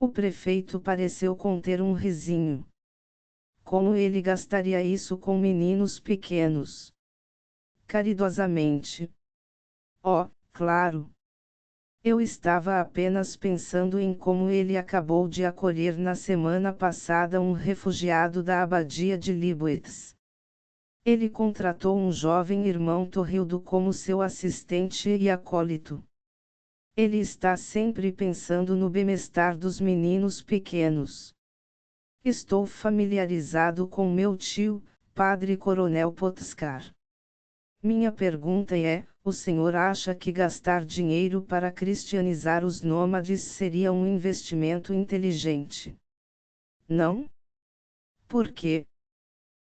O prefeito pareceu conter um risinho. Como ele gastaria isso com meninos pequenos? Caridosamente. Oh, claro. Eu estava apenas pensando em como ele acabou de acolher na semana passada um refugiado da abadia de Libwitz. Ele contratou um jovem irmão Torrildo como seu assistente e acólito. Ele está sempre pensando no bem-estar dos meninos pequenos. Estou familiarizado com meu tio, Padre Coronel Potskar. Minha pergunta é: o senhor acha que gastar dinheiro para cristianizar os nômades seria um investimento inteligente? Não? Por quê?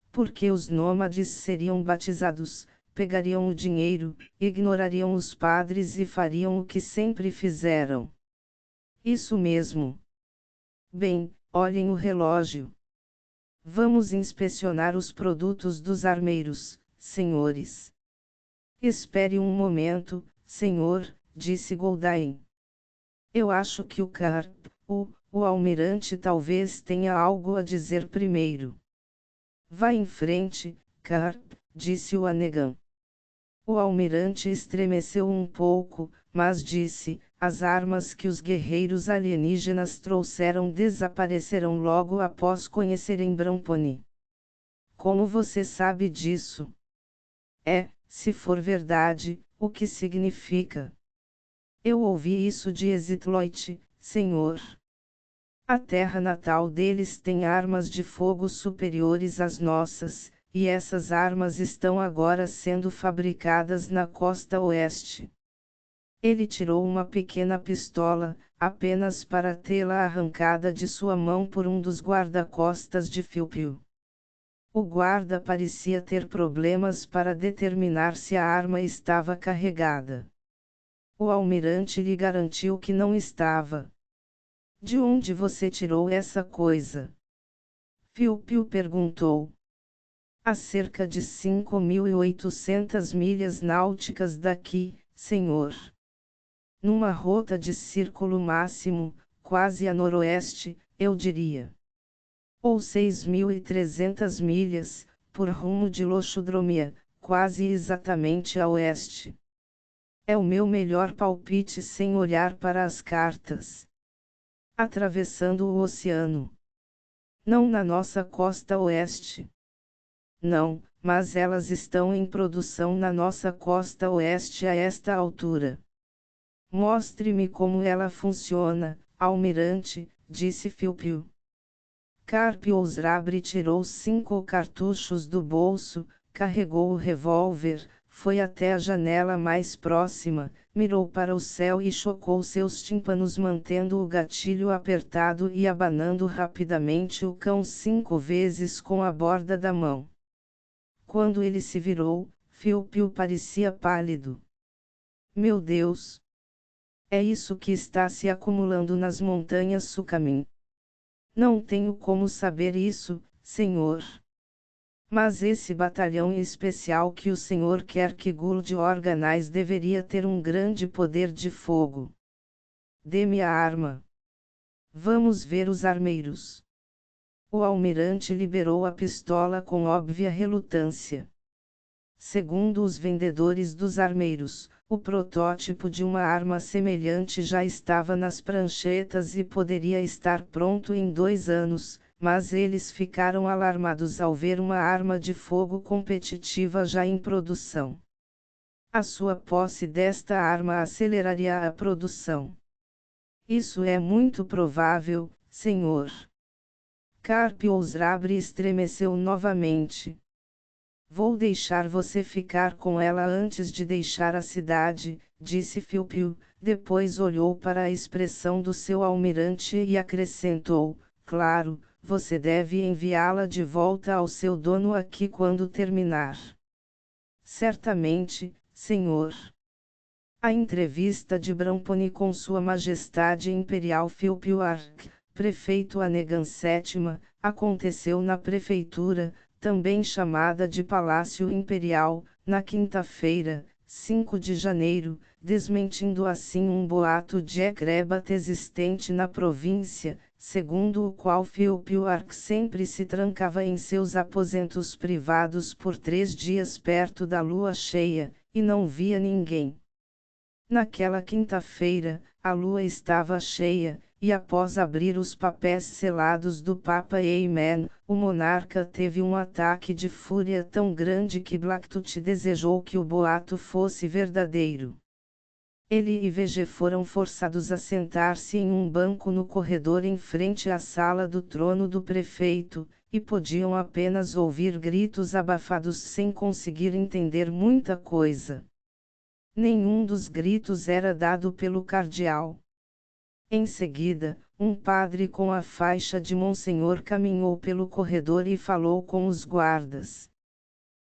Porque os nômades seriam batizados, pegariam o dinheiro, ignorariam os padres e fariam o que sempre fizeram. Isso mesmo. Bem, olhem o relógio. Vamos inspecionar os produtos dos armeiros, senhores. Espere um momento, senhor, disse Goldain. Eu acho que o Carp, o almirante talvez tenha algo a dizer primeiro. Vá em frente, Carp, disse o Anegan. O almirante estremeceu um pouco, mas disse: as armas que os guerreiros alienígenas trouxeram desaparecerão logo após conhecerem Bramponi. Como você sabe disso? Se for verdade, o que significa? Eu ouvi isso de Exitloit, senhor. A terra natal deles tem armas de fogo superiores às nossas, e essas armas estão agora sendo fabricadas na costa oeste. Ele tirou uma pequena pistola, apenas para tê-la arrancada de sua mão por um dos guarda-costas de Piu-Piu. O guarda parecia ter problemas para determinar se a arma estava carregada. O almirante lhe garantiu que não estava. De onde você tirou essa coisa? Piu-Piu perguntou. A cerca de 5.800 milhas náuticas daqui, senhor. Numa rota de círculo máximo, quase a noroeste, eu diria. Ou 6.300 milhas, por rumo de Loxodromia, quase exatamente a oeste. É o meu melhor palpite sem olhar para as cartas. Atravessando o oceano. Não na nossa costa oeste. Não, mas elas estão em produção na nossa costa oeste a esta altura. Mostre-me como ela funciona, almirante, disse Piu-Piu. Carpius Rabre tirou 5 cartuchos do bolso, carregou o revólver, foi até a janela mais próxima, mirou para o céu e chocou seus tímpanos mantendo o gatilho apertado e abanando rapidamente o cão 5 vezes com a borda da mão. Quando ele se virou, Piu-Piu parecia pálido. Meu Deus! É isso que está se acumulando nas montanhas Sucamin. Não tenho como saber isso, senhor. Mas esse batalhão especial que o senhor quer que Guld organize deveria ter um grande poder de fogo. Dê-me a arma. Vamos ver os armeiros. O almirante liberou a pistola com óbvia relutância. Segundo os vendedores dos armeiros, o protótipo de uma arma semelhante já estava nas pranchetas e poderia estar pronto em 2 anos, mas eles ficaram alarmados ao ver uma arma de fogo competitiva já em produção. A sua posse desta arma aceleraria a produção. Isso é muito provável, senhor. Carpio Osrabre estremeceu novamente. Vou deixar você ficar com ela antes de deixar a cidade, disse Philpio, depois olhou para a expressão do seu almirante e acrescentou, claro, você deve enviá-la de volta ao seu dono aqui quando terminar. Certamente, senhor. A entrevista de Bramponi com Sua Majestade Imperial Philpio Arc, prefeito Anegan VII, aconteceu na prefeitura, também chamada de Palácio Imperial, na quinta-feira, 5 de janeiro, desmentindo assim um boato de ecrébate existente na província, segundo o qual Philpio Arc sempre se trancava em seus aposentos privados por 3 dias perto da lua cheia, e não via ninguém. Naquela quinta-feira, a lua estava cheia, e após abrir os papéis selados do Papa Amen, o monarca teve um ataque de fúria tão grande que Blacktooth desejou que o boato fosse verdadeiro. Ele e VG foram forçados a sentar-se em um banco no corredor em frente à sala do trono do prefeito, e podiam apenas ouvir gritos abafados sem conseguir entender muita coisa. Nenhum dos gritos era dado pelo cardeal. Em seguida, um padre com a faixa de Monsenhor caminhou pelo corredor e falou com os guardas.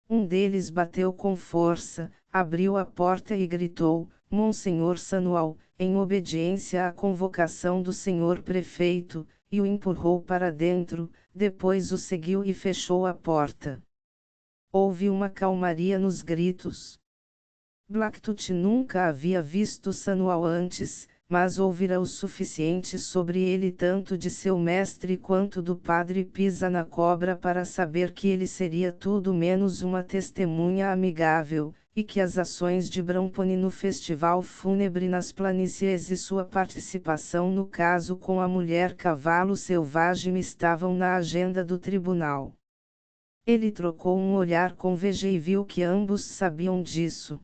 Um deles bateu com força, abriu a porta e gritou, Monsenhor Sanual, em obediência à convocação do senhor prefeito, e o empurrou para dentro, depois o seguiu e fechou a porta. Houve uma calmaria nos gritos. Blacktooth nunca havia visto Sanual antes, mas ouvira o suficiente sobre ele tanto de seu mestre quanto do padre Pisa na Cobra para saber que ele seria tudo menos uma testemunha amigável, e que as ações de Bramponi no festival fúnebre nas planícies e sua participação no caso com a mulher cavalo selvagem estavam na agenda do tribunal. Ele trocou um olhar com VG e viu que ambos sabiam disso.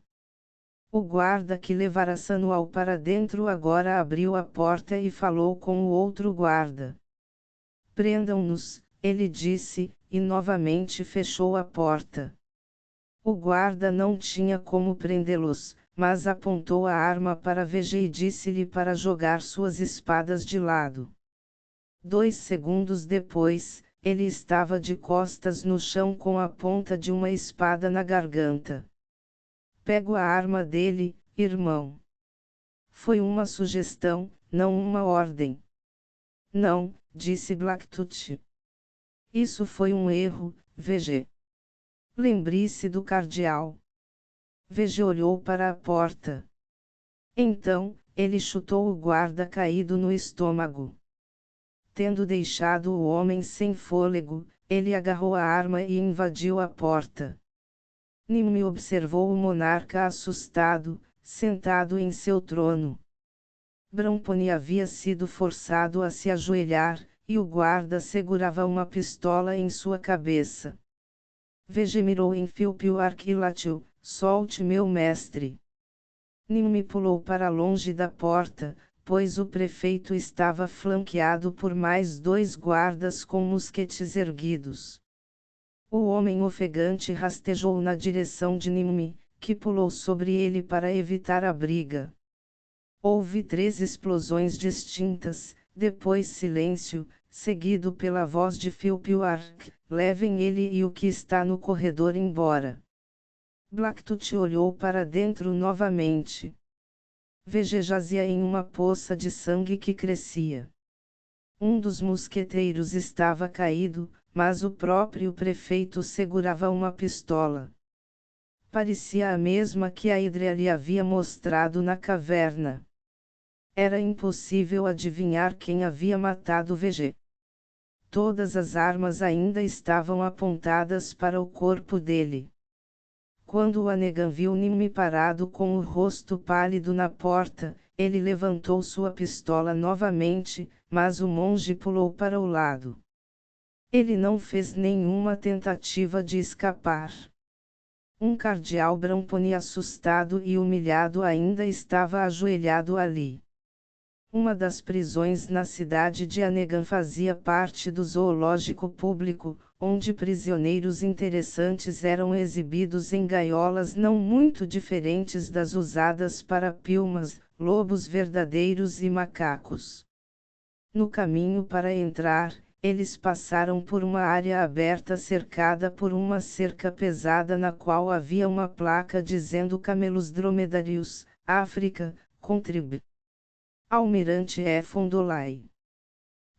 O guarda que levara Sanual para dentro agora abriu a porta e falou com o outro guarda. Prendam-nos, ele disse, e novamente fechou a porta. O guarda não tinha como prendê-los, mas apontou a arma para VG e disse-lhe para jogar suas espadas de lado. 2 segundos depois, ele estava de costas no chão com a ponta de uma espada na garganta. Pego a arma dele, irmão. Foi uma sugestão, não uma ordem. Não, disse Blacktooth. Isso foi um erro, VG. Lembre-se do cardeal. VG olhou para a porta. Então, ele chutou o guarda caído no estômago. Tendo deixado o homem sem fôlego, ele agarrou a arma e invadiu a porta. Nimue observou o monarca assustado, sentado em seu trono. Bramponi havia sido forçado a se ajoelhar, e o guarda segurava uma pistola em sua cabeça. VG mirou em Philpio Arc e latiu, solte meu mestre. Nimue pulou para longe da porta, pois o prefeito estava flanqueado por mais 2 guardas com mosquetes erguidos. O homem ofegante rastejou na direção de Nimue, que pulou sobre ele para evitar a briga. Houve 3 explosões distintas, depois silêncio, seguido pela voz de Philpio Arc, levem ele e o que está no corredor embora. Blacktooth olhou para dentro novamente. Vegê jazia em uma poça de sangue que crescia. Um dos mosqueteiros estava caído, mas o próprio prefeito segurava uma pistola. Parecia a mesma que a Hidra lhe havia mostrado na caverna. Era impossível adivinhar quem havia matado Vegê. Todas as armas ainda estavam apontadas para o corpo dele. Quando o Anegan viu Nimue parado com o rosto pálido na porta, ele levantou sua pistola novamente, mas o monge pulou para o lado. Ele não fez nenhuma tentativa de escapar. Um cardeal Bramponi assustado e humilhado ainda estava ajoelhado ali. Uma das prisões na cidade de Anegan fazia parte do zoológico público, onde prisioneiros interessantes eram exibidos em gaiolas não muito diferentes das usadas para piumas, lobos verdadeiros e macacos. No caminho para entrar, eles passaram por uma área aberta cercada por uma cerca pesada na qual havia uma placa dizendo Camelos Dromedários, África, Contrib. Almirante Fondolai.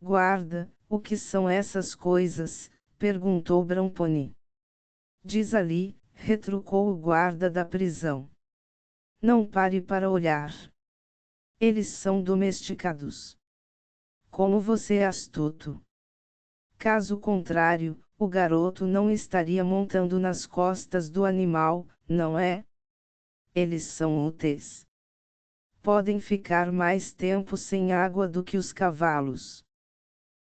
Guarda, o que são essas coisas? Perguntou Bramponi. Diz ali, retrucou o guarda da prisão. Não pare para olhar. Eles são domesticados. Como você é astuto. Caso contrário, o garoto não estaria montando nas costas do animal, não é? Eles são úteis. Podem ficar mais tempo sem água do que os cavalos.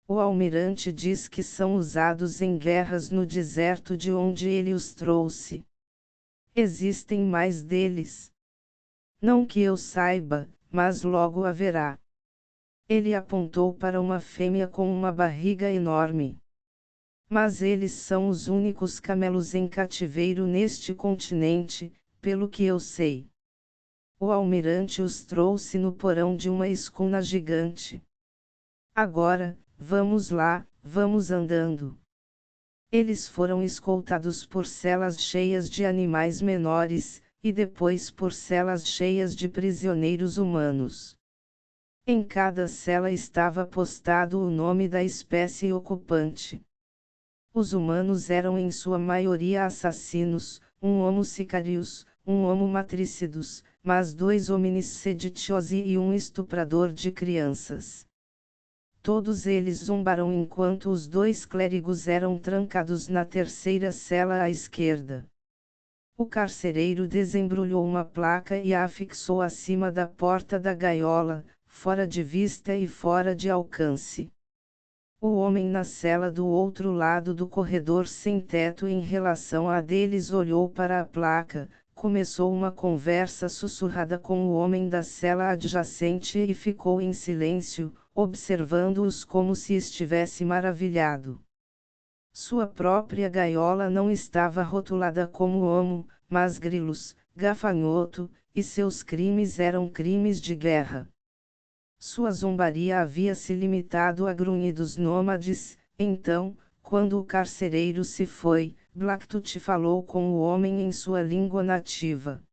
O almirante diz que são usados em guerras no deserto de onde ele os trouxe. Existem mais deles. Não que eu saiba, mas logo haverá. Ele apontou para uma fêmea com uma barriga enorme. Mas eles são os únicos camelos em cativeiro neste continente, pelo que eu sei. O almirante os trouxe no porão de uma escuna gigante. Agora, vamos lá, vamos andando. Eles foram escoltados por celas cheias de animais menores, e depois por celas cheias de prisioneiros humanos. Em cada cela estava postado o nome da espécie ocupante. Os humanos eram em sua maioria assassinos, um homo sicarius, um homo matricidos, mas 2 hominis seditiosi e um estuprador de crianças. Todos eles zombaram enquanto os 2 clérigos eram trancados na terceira cela à esquerda. O carcereiro desembrulhou uma placa e a afixou acima da porta da gaiola, fora de vista e fora de alcance. O homem na cela do outro lado do corredor sem teto em relação a deles olhou para a placa, começou uma conversa sussurrada com o homem da cela adjacente e ficou em silêncio, observando-os como se estivesse maravilhado. Sua própria gaiola não estava rotulada como homo, mas grilos, gafanhoto, e seus crimes eram crimes de guerra. Sua zombaria havia se limitado a grunhidos nômades. Então, quando o carcereiro se foi, Blacktooth falou com o homem em sua língua nativa.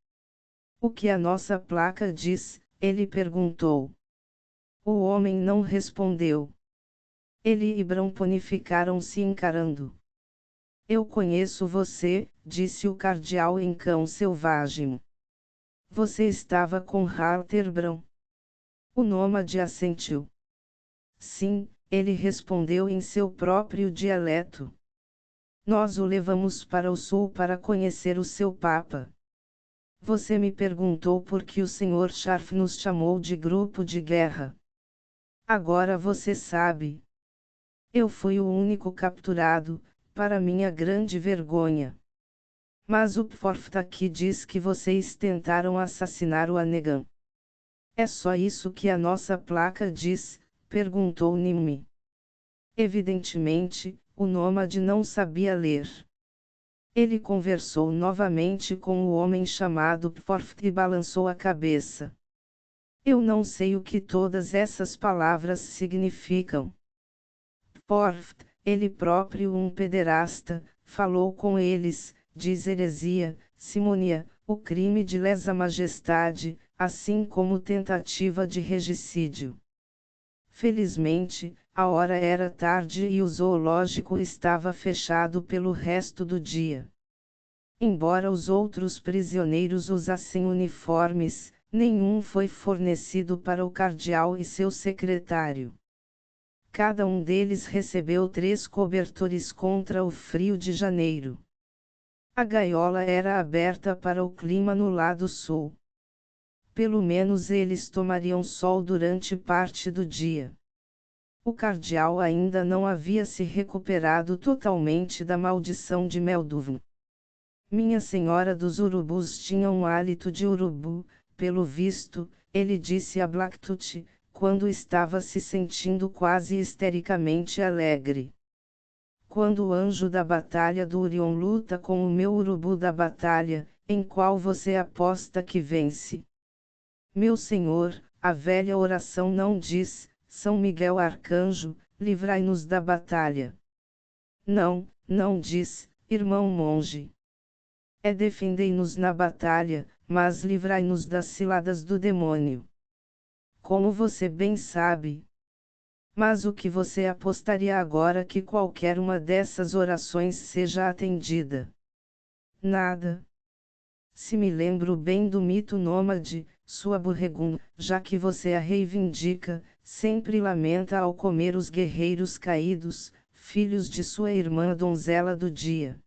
O que a nossa placa diz? Ele perguntou. O homem não respondeu. Ele e Bramponi ficaram se encarando. Eu conheço você, disse o cardeal em cão selvagem. Você estava com Halterbram. O nômade assentiu. Sim, ele respondeu em seu próprio dialeto. Nós o levamos para o sul para conhecer o seu papa. Você me perguntou por que o Sr. Scharf nos chamou de grupo de guerra. Agora você sabe. Eu fui o único capturado, para minha grande vergonha. Mas o Pforft aqui diz que vocês tentaram assassinar o Anegan. É só isso que a nossa placa diz? Perguntou Nimue. Evidentemente, o nômade não sabia ler. Ele conversou novamente com o homem chamado Pforft e balançou a cabeça. Eu não sei o que todas essas palavras significam. Pforft, ele próprio um pederasta, falou com eles, diz heresia, simonia, o crime de lesa majestade, assim como tentativa de regicídio. Felizmente, a hora era tarde e o zoológico estava fechado pelo resto do dia. Embora os outros prisioneiros usassem uniformes, nenhum foi fornecido para o cardeal e seu secretário. Cada um deles recebeu 3 cobertores contra o frio de janeiro. A gaiola era aberta para o clima no lado sul. Pelo menos eles tomariam sol durante parte do dia. O cardeal ainda não havia se recuperado totalmente da maldição de Melduvn. Minha Senhora dos Urubus tinha um hálito de urubu, pelo visto, ele disse a Blacktooth, quando estava se sentindo quase histericamente alegre. Quando o anjo da batalha do Orion luta com o meu urubu da batalha, em qual você aposta que vence? Meu Senhor, a velha oração não diz, São Miguel Arcanjo, livrai-nos da batalha. Não, não diz, irmão monge. É defendei-nos na batalha, mas livrai-nos das ciladas do demônio. Como você bem sabe. Mas o que você apostaria agora que qualquer uma dessas orações seja atendida? Nada. Se me lembro bem do mito nômade, sua Burregum, já que você a reivindica, sempre lamenta ao comer os guerreiros caídos, filhos de sua irmã donzela do dia.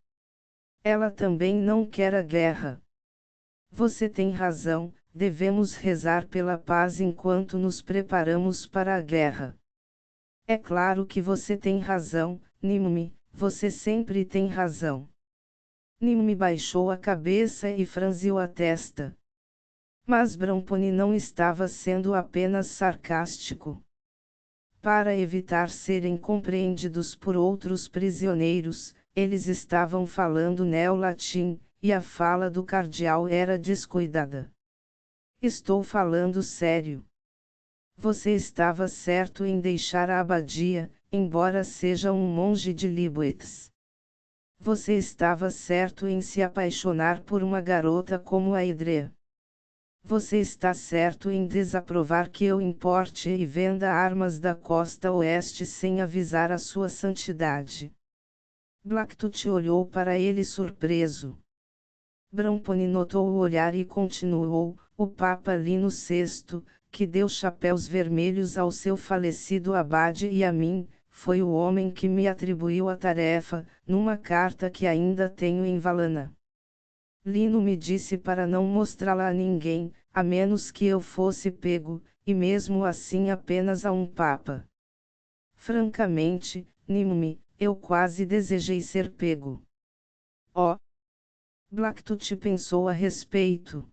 Ela também não quer a guerra. Você tem razão, devemos rezar pela paz enquanto nos preparamos para a guerra. É claro que você tem razão, Nimue, você sempre tem razão. Nimue baixou a cabeça e franziu a testa. Mas Bramponi não estava sendo apenas sarcástico. Para evitar serem compreendidos por outros prisioneiros, eles estavam falando neo-latim, e a fala do cardeal era descuidada. Estou falando sério. Você estava certo em deixar a abadia, embora seja um monge de Liboets. Você estava certo em se apaixonar por uma garota como a Idrea. Você está certo em desaprovar que eu importe e venda armas da costa oeste sem avisar a sua santidade. Blacktooth olhou para ele surpreso. Bramponi notou o olhar e continuou, o Papa Lino VI, que deu chapéus vermelhos ao seu falecido abade e a mim, foi o homem que me atribuiu a tarefa, numa carta que ainda tenho em Valana. Lino me disse para não mostrá-la a ninguém, a menos que eu fosse pego, e mesmo assim apenas a um papa. Francamente, Nimue, eu quase desejei ser pego. Oh! Blacktooth pensou a respeito.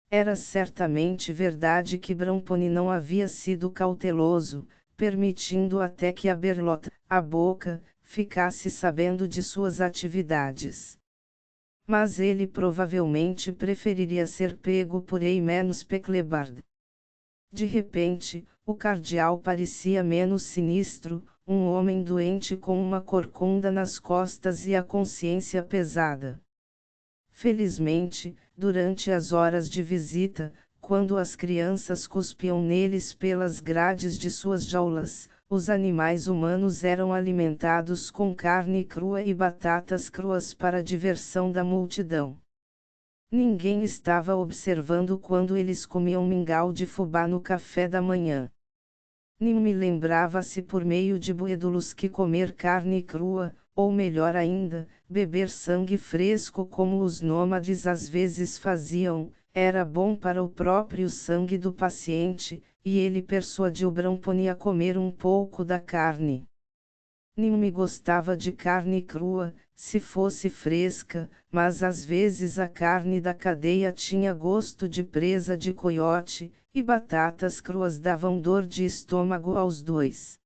Era certamente verdade que Bramponi não havia sido cauteloso, permitindo até que a Berlota, a boca, ficasse sabendo de suas atividades. Mas ele provavelmente preferiria ser pego por Eimenos Pecklebard. De repente, o cardeal parecia menos sinistro, um homem doente com uma corcunda nas costas e a consciência pesada. Felizmente, durante as horas de visita, quando as crianças cuspiam neles pelas grades de suas jaulas, os animais humanos eram alimentados com carne crua e batatas cruas para a diversão da multidão. Ninguém estava observando quando eles comiam mingau de fubá no café da manhã. Nimue lembrava-se por meio de Buedulos que comer carne crua, ou melhor ainda, beber sangue fresco como os nômades às vezes faziam, era bom para o próprio sangue do paciente, e ele persuadiu Bramponi a comer um pouco da carne. Nimue gostava de carne crua, se fosse fresca, mas às vezes a carne da cadeia tinha gosto de presa de coiote, e batatas cruas davam dor de estômago aos dois.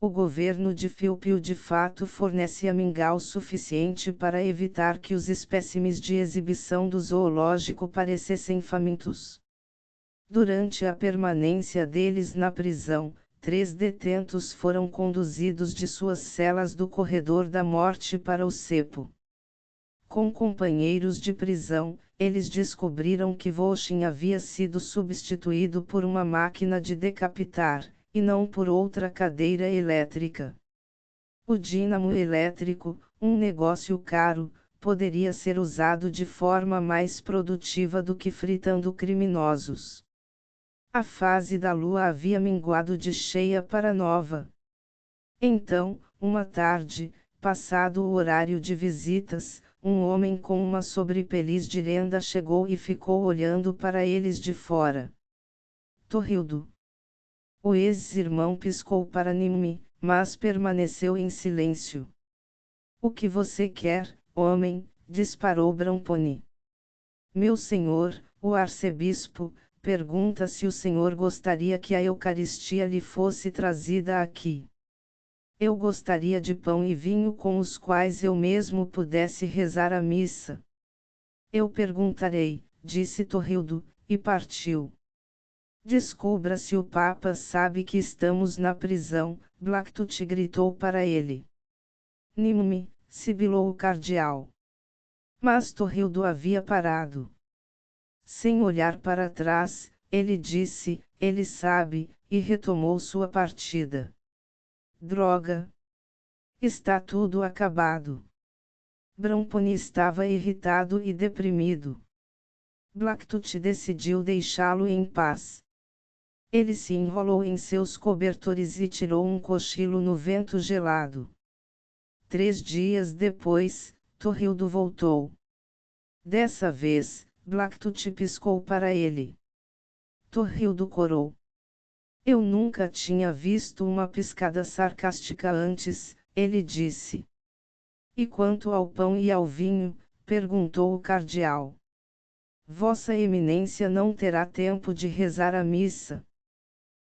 O governo de Filpio de fato fornecia mingau suficiente para evitar que os espécimes de exibição do zoológico parecessem famintos. Durante a permanência deles na prisão, 3 detentos foram conduzidos de suas celas do corredor da morte para o cepo. Com companheiros de prisão, eles descobriram que Volshin havia sido substituído por uma máquina de decapitar, e não por outra cadeira elétrica. O dínamo elétrico, um negócio caro, poderia ser usado de forma mais produtiva do que fritando criminosos. A fase da lua havia minguado de cheia para nova. Então, uma tarde, passado o horário de visitas, um homem com uma sobrepeliz de renda chegou e ficou olhando para eles de fora. Torrildo. O ex-irmão piscou para Nimue, mas permaneceu em silêncio. O que você quer, homem? Disparou Bramponi. Meu senhor, o arcebispo, pergunta se o senhor gostaria que a Eucaristia lhe fosse trazida aqui. Eu gostaria de pão e vinho com os quais eu mesmo pudesse rezar a missa. Eu perguntarei, disse Torrildo, e partiu. Descubra se o Papa sabe que estamos na prisão, Blacktooth gritou para ele. Nimue, sibilou o cardeal. Mas Torrildo havia parado. Sem olhar para trás, ele disse, ele sabe, e retomou sua partida. Droga! Está tudo acabado. Bramponi estava irritado e deprimido. Blacktooth decidiu deixá-lo em paz. Ele se enrolou em seus cobertores e tirou um cochilo no vento gelado. 3 dias depois, Torrildo voltou. Dessa vez, Blacktooth piscou para ele. Torrildo corou. Eu nunca tinha visto uma piscada sarcástica antes, ele disse. E quanto ao pão e ao vinho? Perguntou o cardeal. Vossa Eminência não terá tempo de rezar a missa.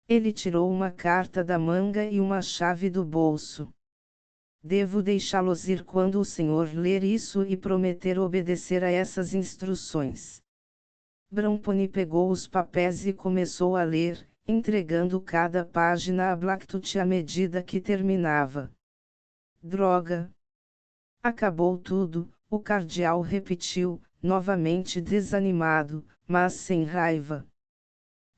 Ele tirou uma carta da manga e uma chave do bolso. Devo deixá-los ir quando o senhor ler isso e prometer obedecer a essas instruções. Bramponi pegou os papéis e começou a ler, entregando cada página a Blacktooth à medida que terminava. Droga! Acabou tudo, o cardeal repetiu, novamente desanimado, mas sem raiva.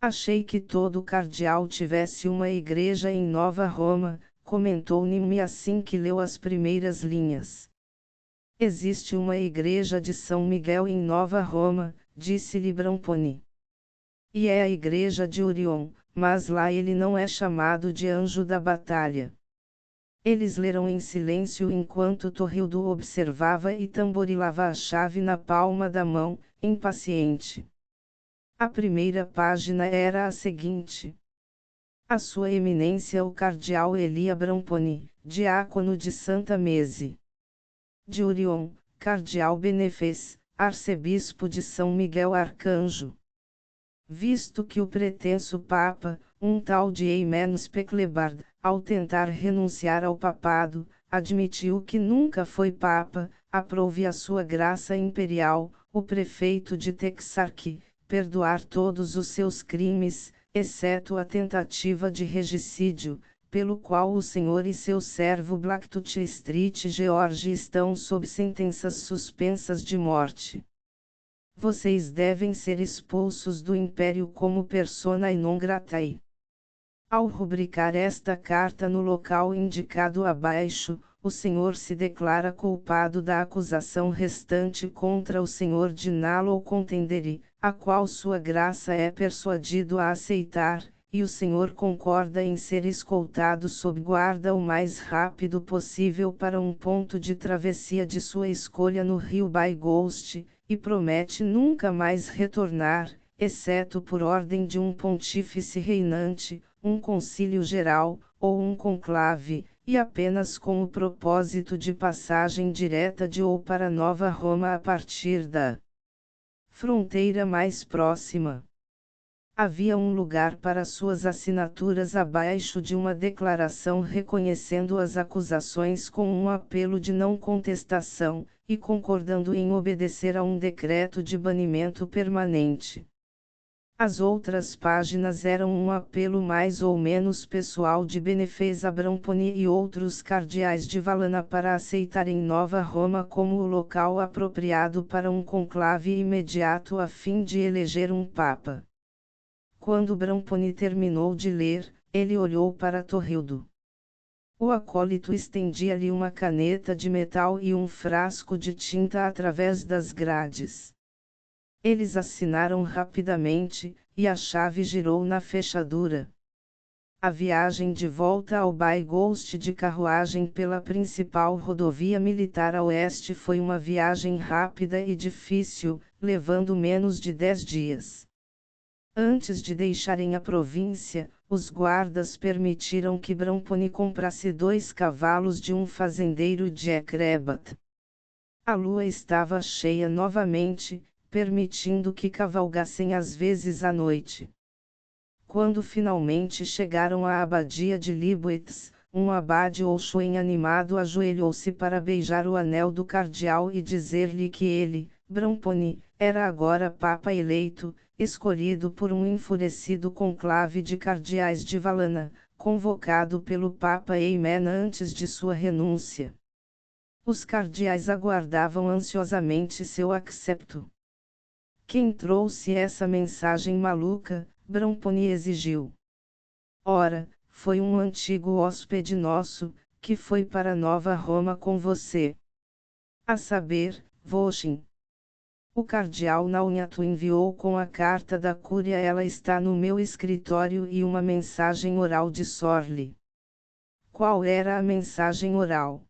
Achei que todo cardeal tivesse uma igreja em Nova Roma, comentou Nimue assim que leu as primeiras linhas. Existe uma igreja de São Miguel em Nova Roma, disse-lhe Bramponi. E é a igreja de Orion, mas lá ele não é chamado de anjo da batalha. Eles leram em silêncio enquanto Torrildo observava e tamborilava a chave na palma da mão, impaciente. A primeira página era a seguinte. A Sua Eminência o Cardeal Elia Bramponi, diácono de Santa Mese. De Orion, Cardeal Benefez, arcebispo de São Miguel Arcanjo. Visto que o pretenso Papa, um tal de Eimenos Peclebard, ao tentar renunciar ao papado, admitiu que nunca foi Papa, aprove a sua graça imperial, o prefeito de Texarkee, perdoar todos os seus crimes, exceto a tentativa de regicídio, pelo qual o senhor e seu servo Blacktooth Street George estão sob sentenças suspensas de morte. Vocês devem ser expulsos do império como persona non gratae. Ao rubricar esta carta no local indicado abaixo, o senhor se declara culpado da acusação restante contra o senhor de Nalo Contendere, a qual sua graça é persuadido a aceitar, e o senhor concorda em ser escoltado sob guarda o mais rápido possível para um ponto de travessia de sua escolha no rio By Ghost, e promete nunca mais retornar, exceto por ordem de um pontífice reinante, um concílio geral, ou um conclave, e apenas com o propósito de passagem direta de ou para Nova Roma a partir da fronteira mais próxima. Havia um lugar para suas assinaturas abaixo de uma declaração reconhecendo as acusações com um apelo de não contestação, e concordando em obedecer a um decreto de banimento permanente. As outras páginas eram um apelo mais ou menos pessoal de Benefesa Bramponi e outros cardeais de Valana para aceitarem Nova Roma como o local apropriado para um conclave imediato a fim de eleger um papa. Quando Bramponi terminou de ler, ele olhou para Torrildo. O acólito estendia-lhe uma caneta de metal e um frasco de tinta através das grades. Eles assinaram rapidamente, e a chave girou na fechadura. A viagem de volta ao Byghost de carruagem pela principal rodovia militar a oeste foi uma viagem rápida e difícil, levando menos de 10 dias. Antes de deixarem a província, os guardas permitiram que Bramponi comprasse 2 cavalos de um fazendeiro Jack Rabbit. A lua estava cheia novamente, permitindo que cavalgassem às vezes à noite. Quando finalmente chegaram à abadia de Libwitz, um abade Olshoen animado ajoelhou-se para beijar o anel do cardeal e dizer-lhe que ele, Bramponi, era agora papa eleito, escolhido por um enfurecido conclave de cardeais de Valana, convocado pelo papa Eimena antes de sua renúncia. Os cardeais aguardavam ansiosamente seu accepto. Quem trouxe essa mensagem maluca? Bramponi exigiu. Ora, foi um antigo hóspede nosso, que foi para Nova Roma com você. A saber, Voschin. O cardeal Naunhato enviou com a carta da Cúria. Ela está no meu escritório e uma mensagem oral de Sorli. Qual era a mensagem oral?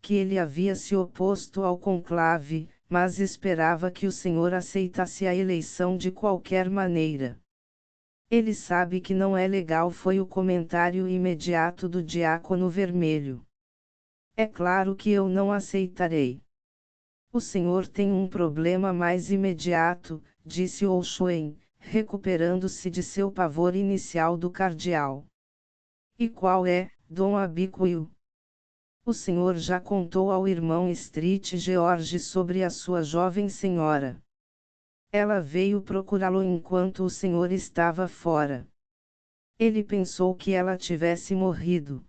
Que ele havia se oposto ao conclave, mas esperava que o senhor aceitasse a eleição de qualquer maneira. Ele sabe que não é legal, foi o comentário imediato do diácono vermelho. É claro que eu não aceitarei. O senhor tem um problema mais imediato, disse Olshoen, recuperando-se de seu pavor inicial do cardeal. E qual é, Dom Abiquiu? O senhor já contou ao irmão Street George sobre a sua jovem senhora. Ela veio procurá-lo enquanto o senhor estava fora. Ele pensou que ela tivesse morrido.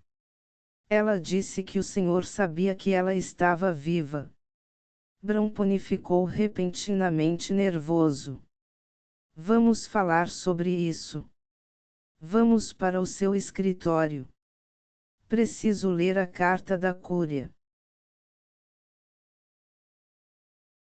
Ela disse que o senhor sabia que ela estava viva. Bramponi ficou repentinamente nervoso. Vamos falar sobre isso. Vamos para o seu escritório. Preciso ler a carta da Cúria.